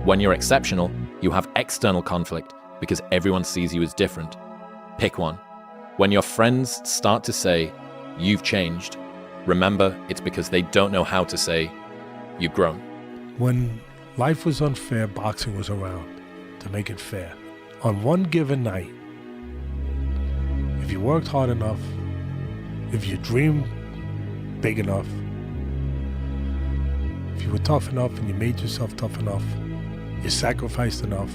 When you're exceptional, you have external conflict because everyone sees you as different. Pick one. When your friends start to say, "You've changed," remember it's because they don't know how to say, "You've grown." When life was unfair, boxing was around to make it fair. On one given night, if you worked hard enough, if you dreamed big enough, if you were tough enough and you made yourself tough enough, you sacrificed enough,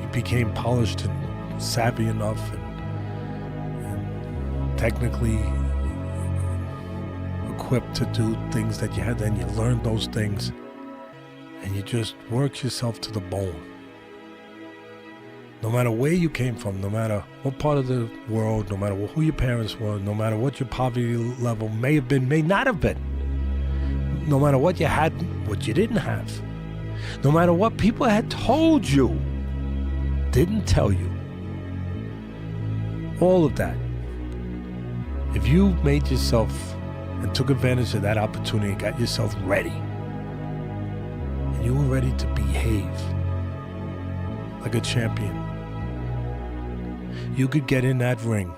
you became polished and savvy enough and technically equipped to do things that you had, then you learned those things and you just worked yourself to the bone. No matter where you came from, no matter what part of the world, no matter who your parents were, no matter what your poverty level may have been, may not have been, no matter what you had, what you didn't have, no matter what people had told you, didn't tell you, all of that, if you made yourself and took advantage of that opportunity, got yourself ready, and you were ready to behave like a champion, you could get in that ring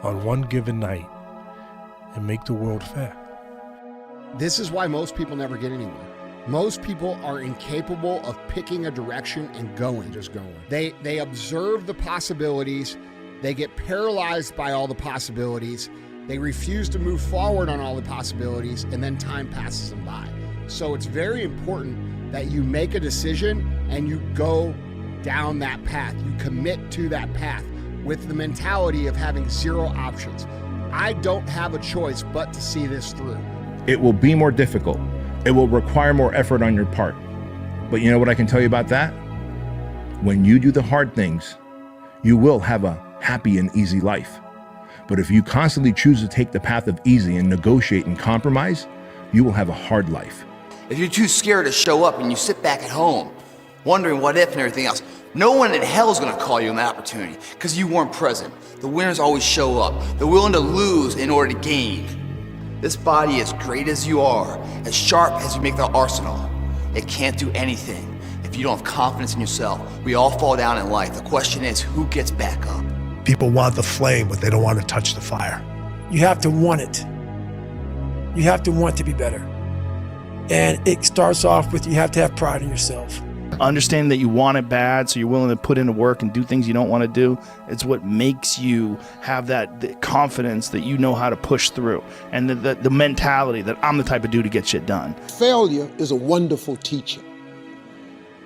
on one given night and make the world fair. This is why most people never get anywhere. Most people are incapable of picking a direction and just going. They observe the possibilities, they get paralyzed by all the possibilities, they refuse to move forward on all the possibilities, and then time passes them by. So it's very important that you make a decision and you go down that path. You commit to that path with the mentality of having zero options. I don't have a choice but to see this through. It will be more difficult. It will require more effort on your part. But you know what I can tell you about that? When you do the hard things, you will have a happy and easy life. But if you constantly choose to take the path of easy and negotiate and compromise, you will have a hard life. If you're too scared to show up and you sit back at home, wondering what if and everything else, no one in hell is going to call you an opportunity because you weren't present. The winners always show up. They're willing to lose in order to gain. This body, as great as you are, as sharp as you make the arsenal, it can't do anything if you don't have confidence in yourself. We all fall down in life. The question is, who gets back up? People want the flame, but they don't want to touch the fire. You have to want it. You have to want to be better. And it starts off with you have to have pride in yourself. Understanding that you want it bad, so you're willing to put into work and do things you don't want to do, it's what makes you have that confidence that you know how to push through, and the mentality that I'm the type of dude to get shit done. Failure is a wonderful teacher.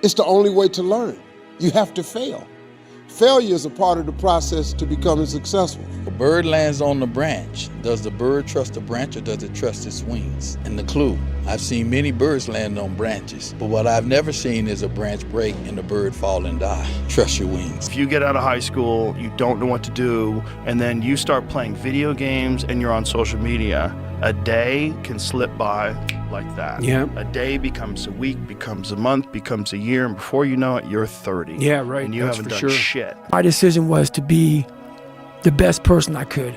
It's the only way to learn. You have to fail. Failure is a part of the process to becoming successful. A bird lands on the branch. Does the bird trust the branch or does it trust its wings? And the clue, I've seen many birds land on branches, but what I've never seen is a branch break and the bird fall and die. Trust your wings. If you get out of high school, you don't know what to do, and then you start playing video games and you're on social media, a day can slip by like that. Yeah. A day becomes a week, becomes a month, becomes a year, and before you know it, you're 30. Yeah, right. And you That's haven't for done sure. shit. My decision was to be the best person I could.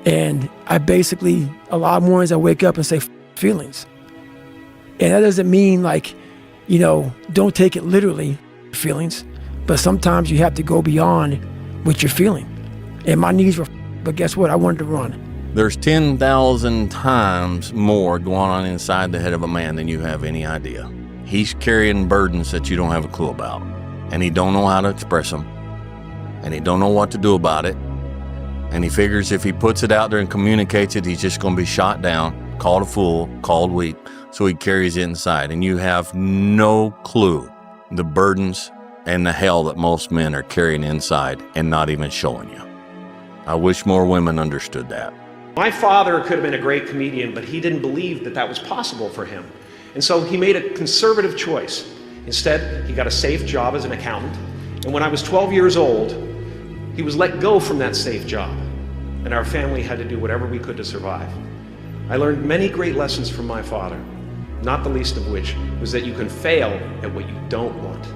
And I basically, a lot of mornings I wake up and say, feelings. And that doesn't mean like, don't take it literally, feelings. But sometimes you have to go beyond what you're feeling. And my knees were, but guess what? I wanted to run. There's 10,000 times more going on inside the head of a man than you have any idea. He's carrying burdens that you don't have a clue about. And he don't know how to express them. And he don't know what to do about it. And he figures if he puts it out there and communicates it, he's just going to be shot down, called a fool, called weak. So he carries it inside. And you have no clue the burdens and the hell that most men are carrying inside and not even showing you. I wish more women understood that. My father could have been a great comedian, but he didn't believe that that was possible for him. And so he made a conservative choice. Instead, he got a safe job as an accountant. And when I was 12 years old, he was let go from that safe job. And our family had to do whatever we could to survive. I learned many great lessons from my father. not the least of which was that you can fail at what you don't want.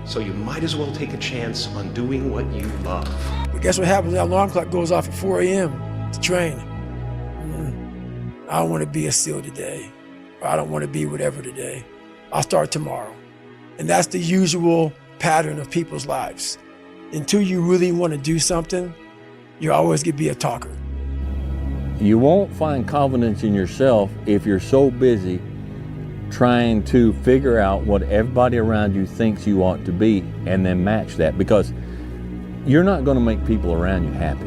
So you might as well take a chance on doing what you love. But guess what happens? That alarm clock goes off at 4 a.m. to train. I don't want to be a SEAL today. Or I don't want to be whatever today. I'll start tomorrow. And that's the usual pattern of people's lives. Until you really want to do something, you're always going to be a talker. You won't find confidence in yourself if you're so busy trying to figure out what everybody around you thinks you ought to be and then match that, because you're not going to make people around you happy.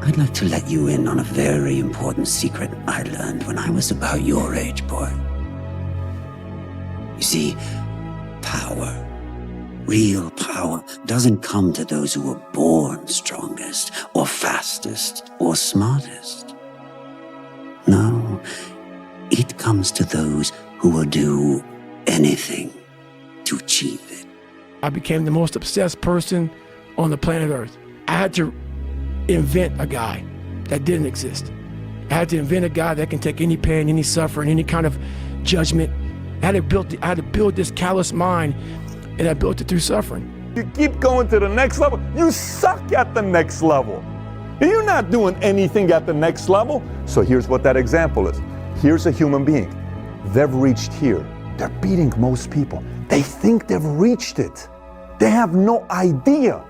I'd like to let you in on a very important secret I learned when I was about your age, boy. You see, power, real power, doesn't come to those who were born strongest or fastest or smartest. No, it comes to those who will do anything to achieve it. I became the most obsessed person on the planet Earth. I had to invent a guy that didn't exist. I had to invent a guy that can take any pain, any suffering, any kind of judgment. I had to build this callous mind, and I built it through suffering. You keep going to the next level, you suck at the next level. You're not doing anything at the next level. So here's what that example is. Here's a human being. They've reached here. They're beating most people. They think they've reached it. They have no idea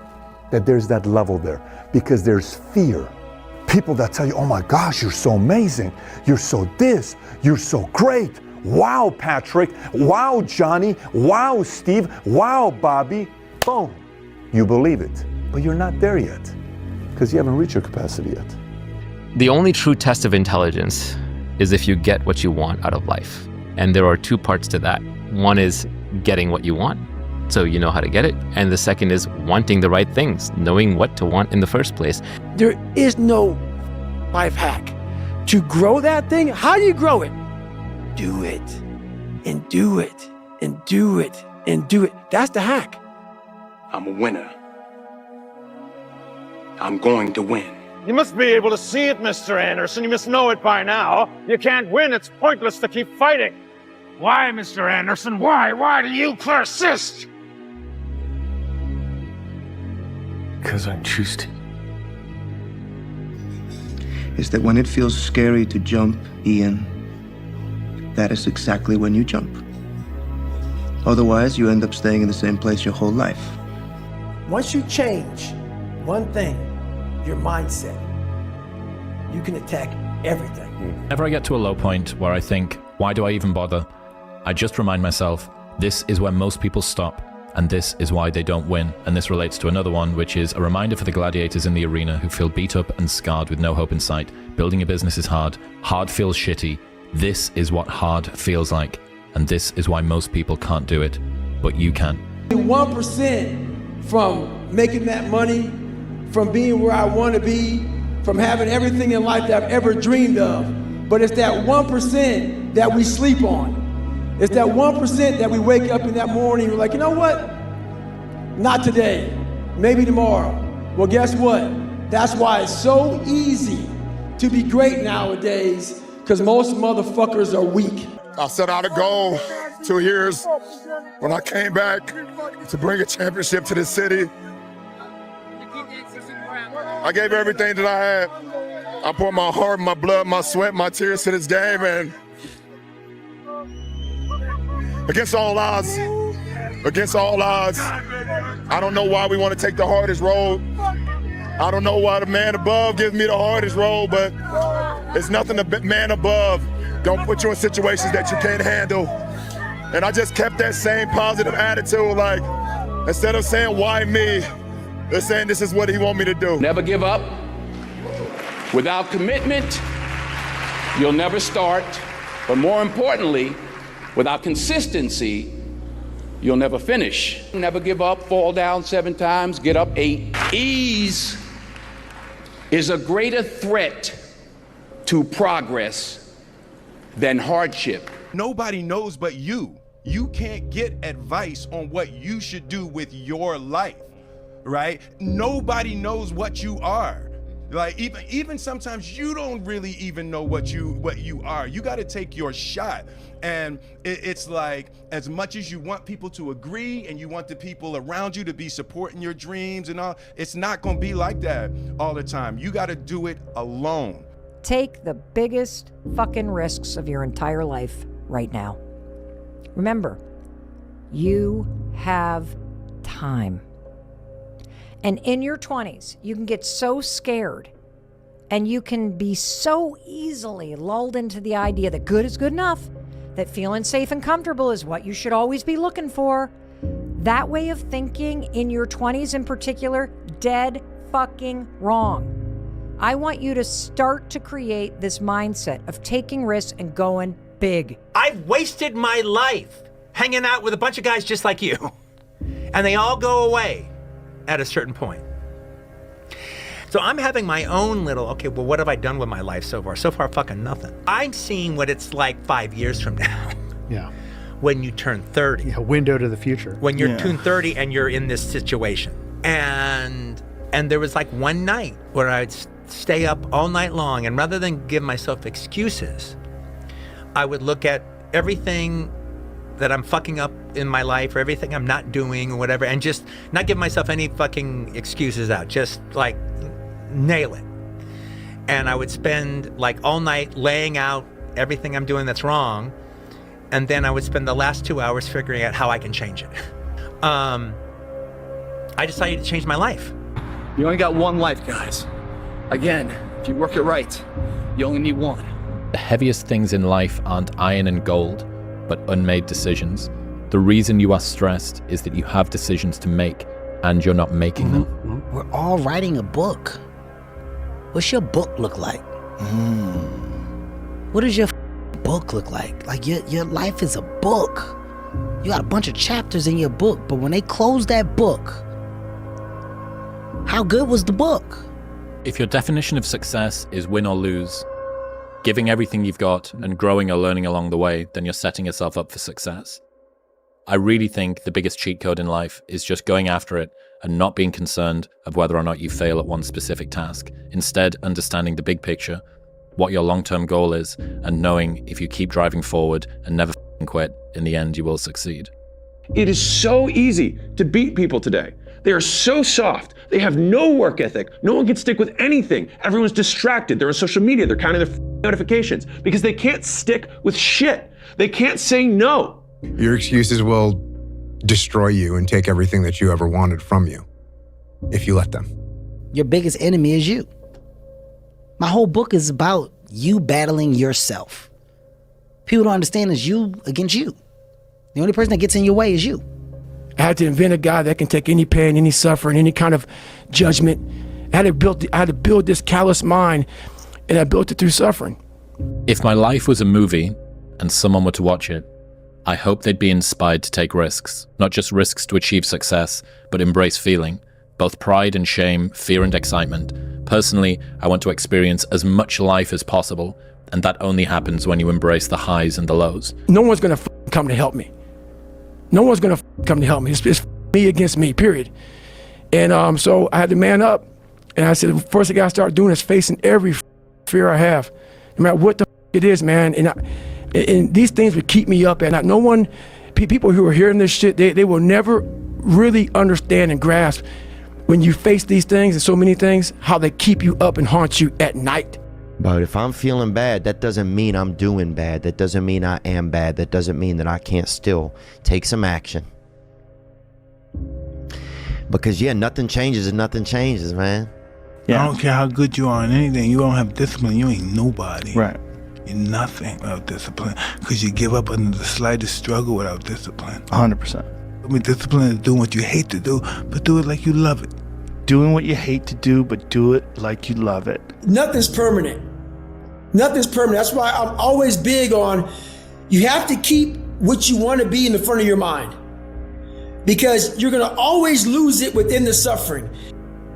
that there's that level there, because there's fear. People that tell you, oh my gosh, you're so amazing. You're so this, you're so great. Wow, Patrick. Wow, Johnny. Wow, Steve. Wow, Bobby. Boom. You believe it, but you're not there yet, because you haven't reached your capacity yet. The only true test of intelligence is if you get what you want out of life. And there are two parts to that. One is getting what you want, so you know how to get it. And the second is wanting the right things, knowing what to want in the first place. There is no life hack. To grow that thing, how do you grow it? Do it, and do it, and do it, and do it. That's the hack. I'm a winner. I'm going to win. You must be able to see it, Mr. Anderson. You must know it by now. You can't win. It's pointless to keep fighting. Why, Mr. Anderson? Why? Why do you persist? Because I choose to. Is that when it feels scary to jump, Ian, that is exactly when you jump. Otherwise, you end up staying in the same place your whole life. Once you change one thing, your mindset, you can attack everything. Whenever I get to a low point where I think, why do I even bother? I just remind myself, this is where most people stop, and this is why they don't win. And this relates to another one, which is a reminder for the gladiators in the arena who feel beat up and scarred with no hope in sight. Building a business is hard. Hard feels shitty. This is what hard feels like. And this is why most people can't do it, but you can. 1% from making that money, from being where I want to be, from having everything in life that I've ever dreamed of. But it's that 1% that we sleep on. It's that 1% that we wake up in that morning and we're like, you know what? Not today, maybe tomorrow. Well, guess what? That's why it's so easy to be great nowadays, because most motherfuckers are weak. I set out a goal 2 years when I came back to bring a championship to this city. I gave everything that I had. I poured my heart, my blood, my sweat, my tears to this game, and against all odds, I don't know why we want to take the hardest road. I don't know why the man above gives me the hardest road, but it's nothing the man above don't put you in situations that you can't handle. And I just kept that same positive attitude, like, instead of saying, why me? They're saying this is what he want me to do. Never give up. Without commitment, you'll never start. But more importantly, without consistency, you'll never finish. Never give up, fall down 7 times, get up 8. Ease is a greater threat to progress than hardship. Nobody knows but you. You can't get advice on what you should do with your life, right? Nobody knows what you are. Like even sometimes you don't really even know what you are. You got to take your shot. And it's like, as much as you want people to agree and you want the people around you to be supporting your dreams and all, it's not going to be like that all the time. You got to do it alone. Take the biggest fucking risks of your entire life right now. Remember, you have time. And in your 20s, you can get so scared and you can be so easily lulled into the idea that good is good enough, that feeling safe and comfortable is what you should always be looking for. That way of thinking in your 20s in particular, dead fucking wrong. I want you to start to create this mindset of taking risks and going big. I've wasted my life hanging out with a bunch of guys just like you, and they all go away at a certain point. So I'm having my own little, okay, well, what have I done with my life so far? So far, fucking nothing. I'm seeing what it's like 5 years from now. Yeah. When you turn 30. Yeah, window to the future. When you're turn 30 and you're in this situation. And there was like one night where I'd stay up all night long, and rather than give myself excuses, I would look at everything that I'm fucking up in my life or everything I'm not doing or whatever, and just not give myself any fucking excuses out, just like nail it. And I would spend like all night laying out everything I'm doing that's wrong, and then I would spend the last 2 hours figuring out how I can change it. I decided to change my life. You only got one life, guys. Again, if you work it right, you only need one. The heaviest things in life aren't iron and gold, but unmade decisions. The reason you are stressed is that you have decisions to make and you're not making them. We're all writing a book. What's your book look like? What does your book look like? Like your life is a book. You got a bunch of chapters in your book, but when they close that book, how good was the book? If your definition of success is win or lose, giving everything you've got and growing or learning along the way, then you're setting yourself up for success. I really think the biggest cheat code in life is just going after it and not being concerned of whether or not you fail at one specific task. Instead, understanding the big picture, what your long-term goal is, and knowing if you keep driving forward and never quit, in the end you will succeed. It is so easy to beat people today. They are so soft. They have no work ethic. No one can stick with anything. Everyone's distracted. They're on social media. They're counting their notifications because they can't stick with shit. They can't say no. Your excuses will destroy you and take everything that you ever wanted from you if you let them. Your biggest enemy is you. My whole book is about you battling yourself. People don't understand it's you against you. The only person that gets in your way is you. I had to invent a guy that can take any pain, any suffering, any kind of judgment. I had to build this callous mind, and I built it through suffering. If my life was a movie and someone were to watch it, I hope they'd be inspired to take risks, not just risks to achieve success, but embrace feeling, both pride and shame, fear and excitement. Personally, I want to experience as much life as possible, and that only happens when you embrace the highs and the lows. No one's gonna come to help me. No one's gonna come to help me. It's me against me, period. And so I had to man up, and I said, the first thing I gotta start doing is facing every fear I have, no matter what the it is, man. And these things would keep me up at night. No one, people who are hearing this shit, they will never really understand and grasp when you face these things and so many things, how they keep you up and haunt you at night. But if I'm feeling bad, that doesn't mean I'm doing bad. That doesn't mean I am bad. That doesn't mean that I can't still take some action. Because yeah, nothing changes and nothing changes, man. Yeah. I don't care how good you are in anything. You don't have discipline, you ain't nobody. Right. You're nothing without discipline. Because you give up under the slightest struggle without discipline. 100%. I mean, discipline is doing what you hate to do, but do it like you love it. Doing what you hate to do, but do it like you love it. Nothing's permanent. Nothing's permanent. That's why I'm always big on, you have to keep what you want to be in the front of your mind, because you're going to always lose it within the suffering.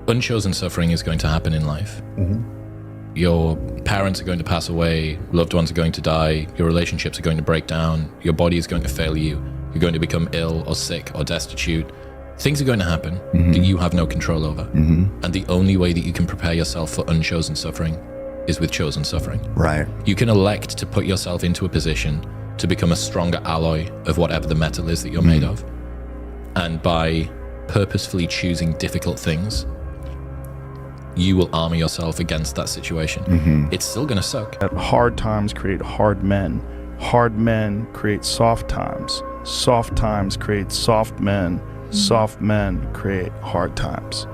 Unchosen suffering is going to happen in life. Your parents are going to pass away, loved ones are going to die, your relationships are going to break down, your body is going to fail you, you're going to become ill or sick or destitute. Things are going to happen that you have no control over. And the only way that you can prepare yourself for unchosen suffering is with chosen suffering. Right. You can elect to put yourself into a position to become a stronger alloy of whatever the metal is that you're made of. And by purposefully choosing difficult things, you will armor yourself against that situation. It's still going to suck. Hard times create hard men. Hard men create soft times. Soft times create soft men. Soft men create hard times.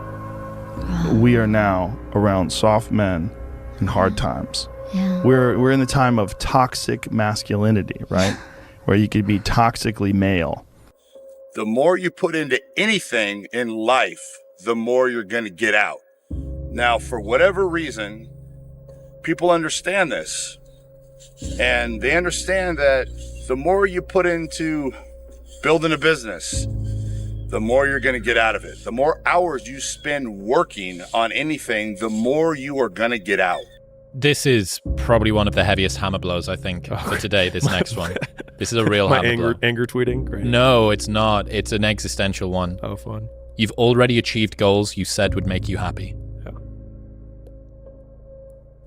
We are now around soft men and hard times. Yeah. We're in the time of toxic masculinity, right? Where you could be toxically male. The more you put into anything in life, the more you're going to get out. Now, for whatever reason, people understand this. And they understand that the more you put into building a business, the more you're going to get out of it. The more hours you spend working on anything, the more you are going to get out. This is probably one of the heaviest hammer blows, I think, for today, this next one. This is a real hammer blow. Anger tweeting? Great. No, it's not. It's an existential one. Oh, fun. You've already achieved goals you said would make you happy. Yeah.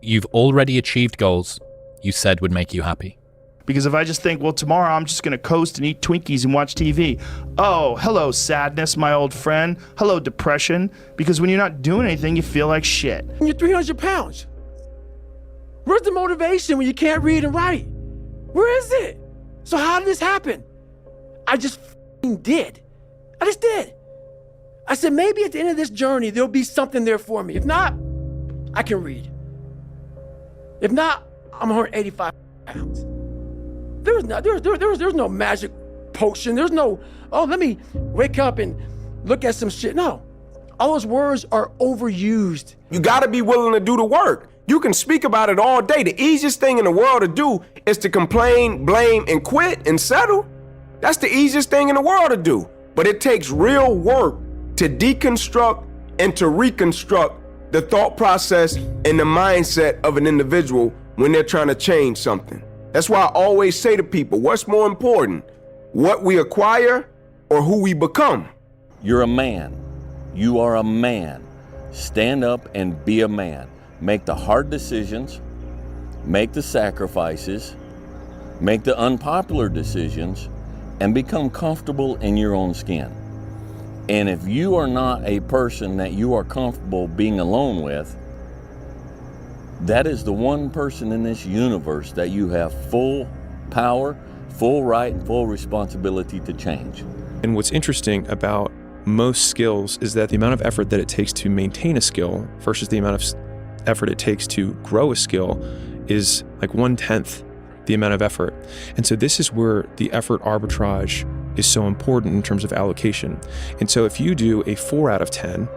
You've already achieved goals you said would make you happy. Because if I just think, well, tomorrow I'm just going to coast and eat Twinkies and watch TV. Oh, hello, sadness, my old friend. Hello, depression. Because when you're not doing anything, you feel like shit. You're 300 pounds. Where's the motivation when you can't read and write? Where is it? So how did this happen? I just did. I just did. I said, maybe at the end of this journey, there'll be something there for me. If not, I can read. If not, I'm 185 pounds. There's no magic potion. There's no, oh, let me wake up and look at some shit. No, all those words are overused. You gotta be willing to do the work. You can speak about it all day. The easiest thing in the world to do is to complain, blame, and quit and settle. That's the easiest thing in the world to do. But it takes real work to deconstruct and to reconstruct the thought process and the mindset of an individual when they're trying to change something. That's why I always say to people, what's more important, what we acquire or who we become? You're a man. You are a man. Stand up and be a man. Make the hard decisions, make the sacrifices, make the unpopular decisions, and become comfortable in your own skin. And if you are not a person that you are comfortable being alone with, that is the one person in this universe that you have full power, full right, and full responsibility to change. And what's interesting about most skills is that the amount of effort that it takes to maintain a skill versus the amount of effort it takes to grow a skill is like 1/10 the amount of effort. And so this is where the effort arbitrage is so important in terms of allocation. And so if you do a 4 out of 10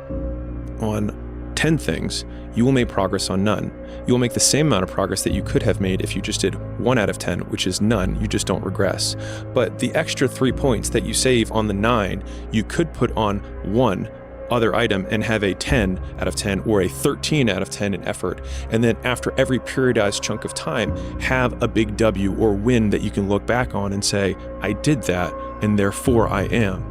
on 10 things, you will make progress on none. You will make the same amount of progress that you could have made if you just did 1 out of 10, which is none. You just don't regress. But the extra 3 points that you save on the 9, you could put on 1 other item and have a 10 out of 10 or a 13 out of 10 in effort. And then after every periodized chunk of time, have a big W or win that you can look back on and say, I did that, and therefore I am.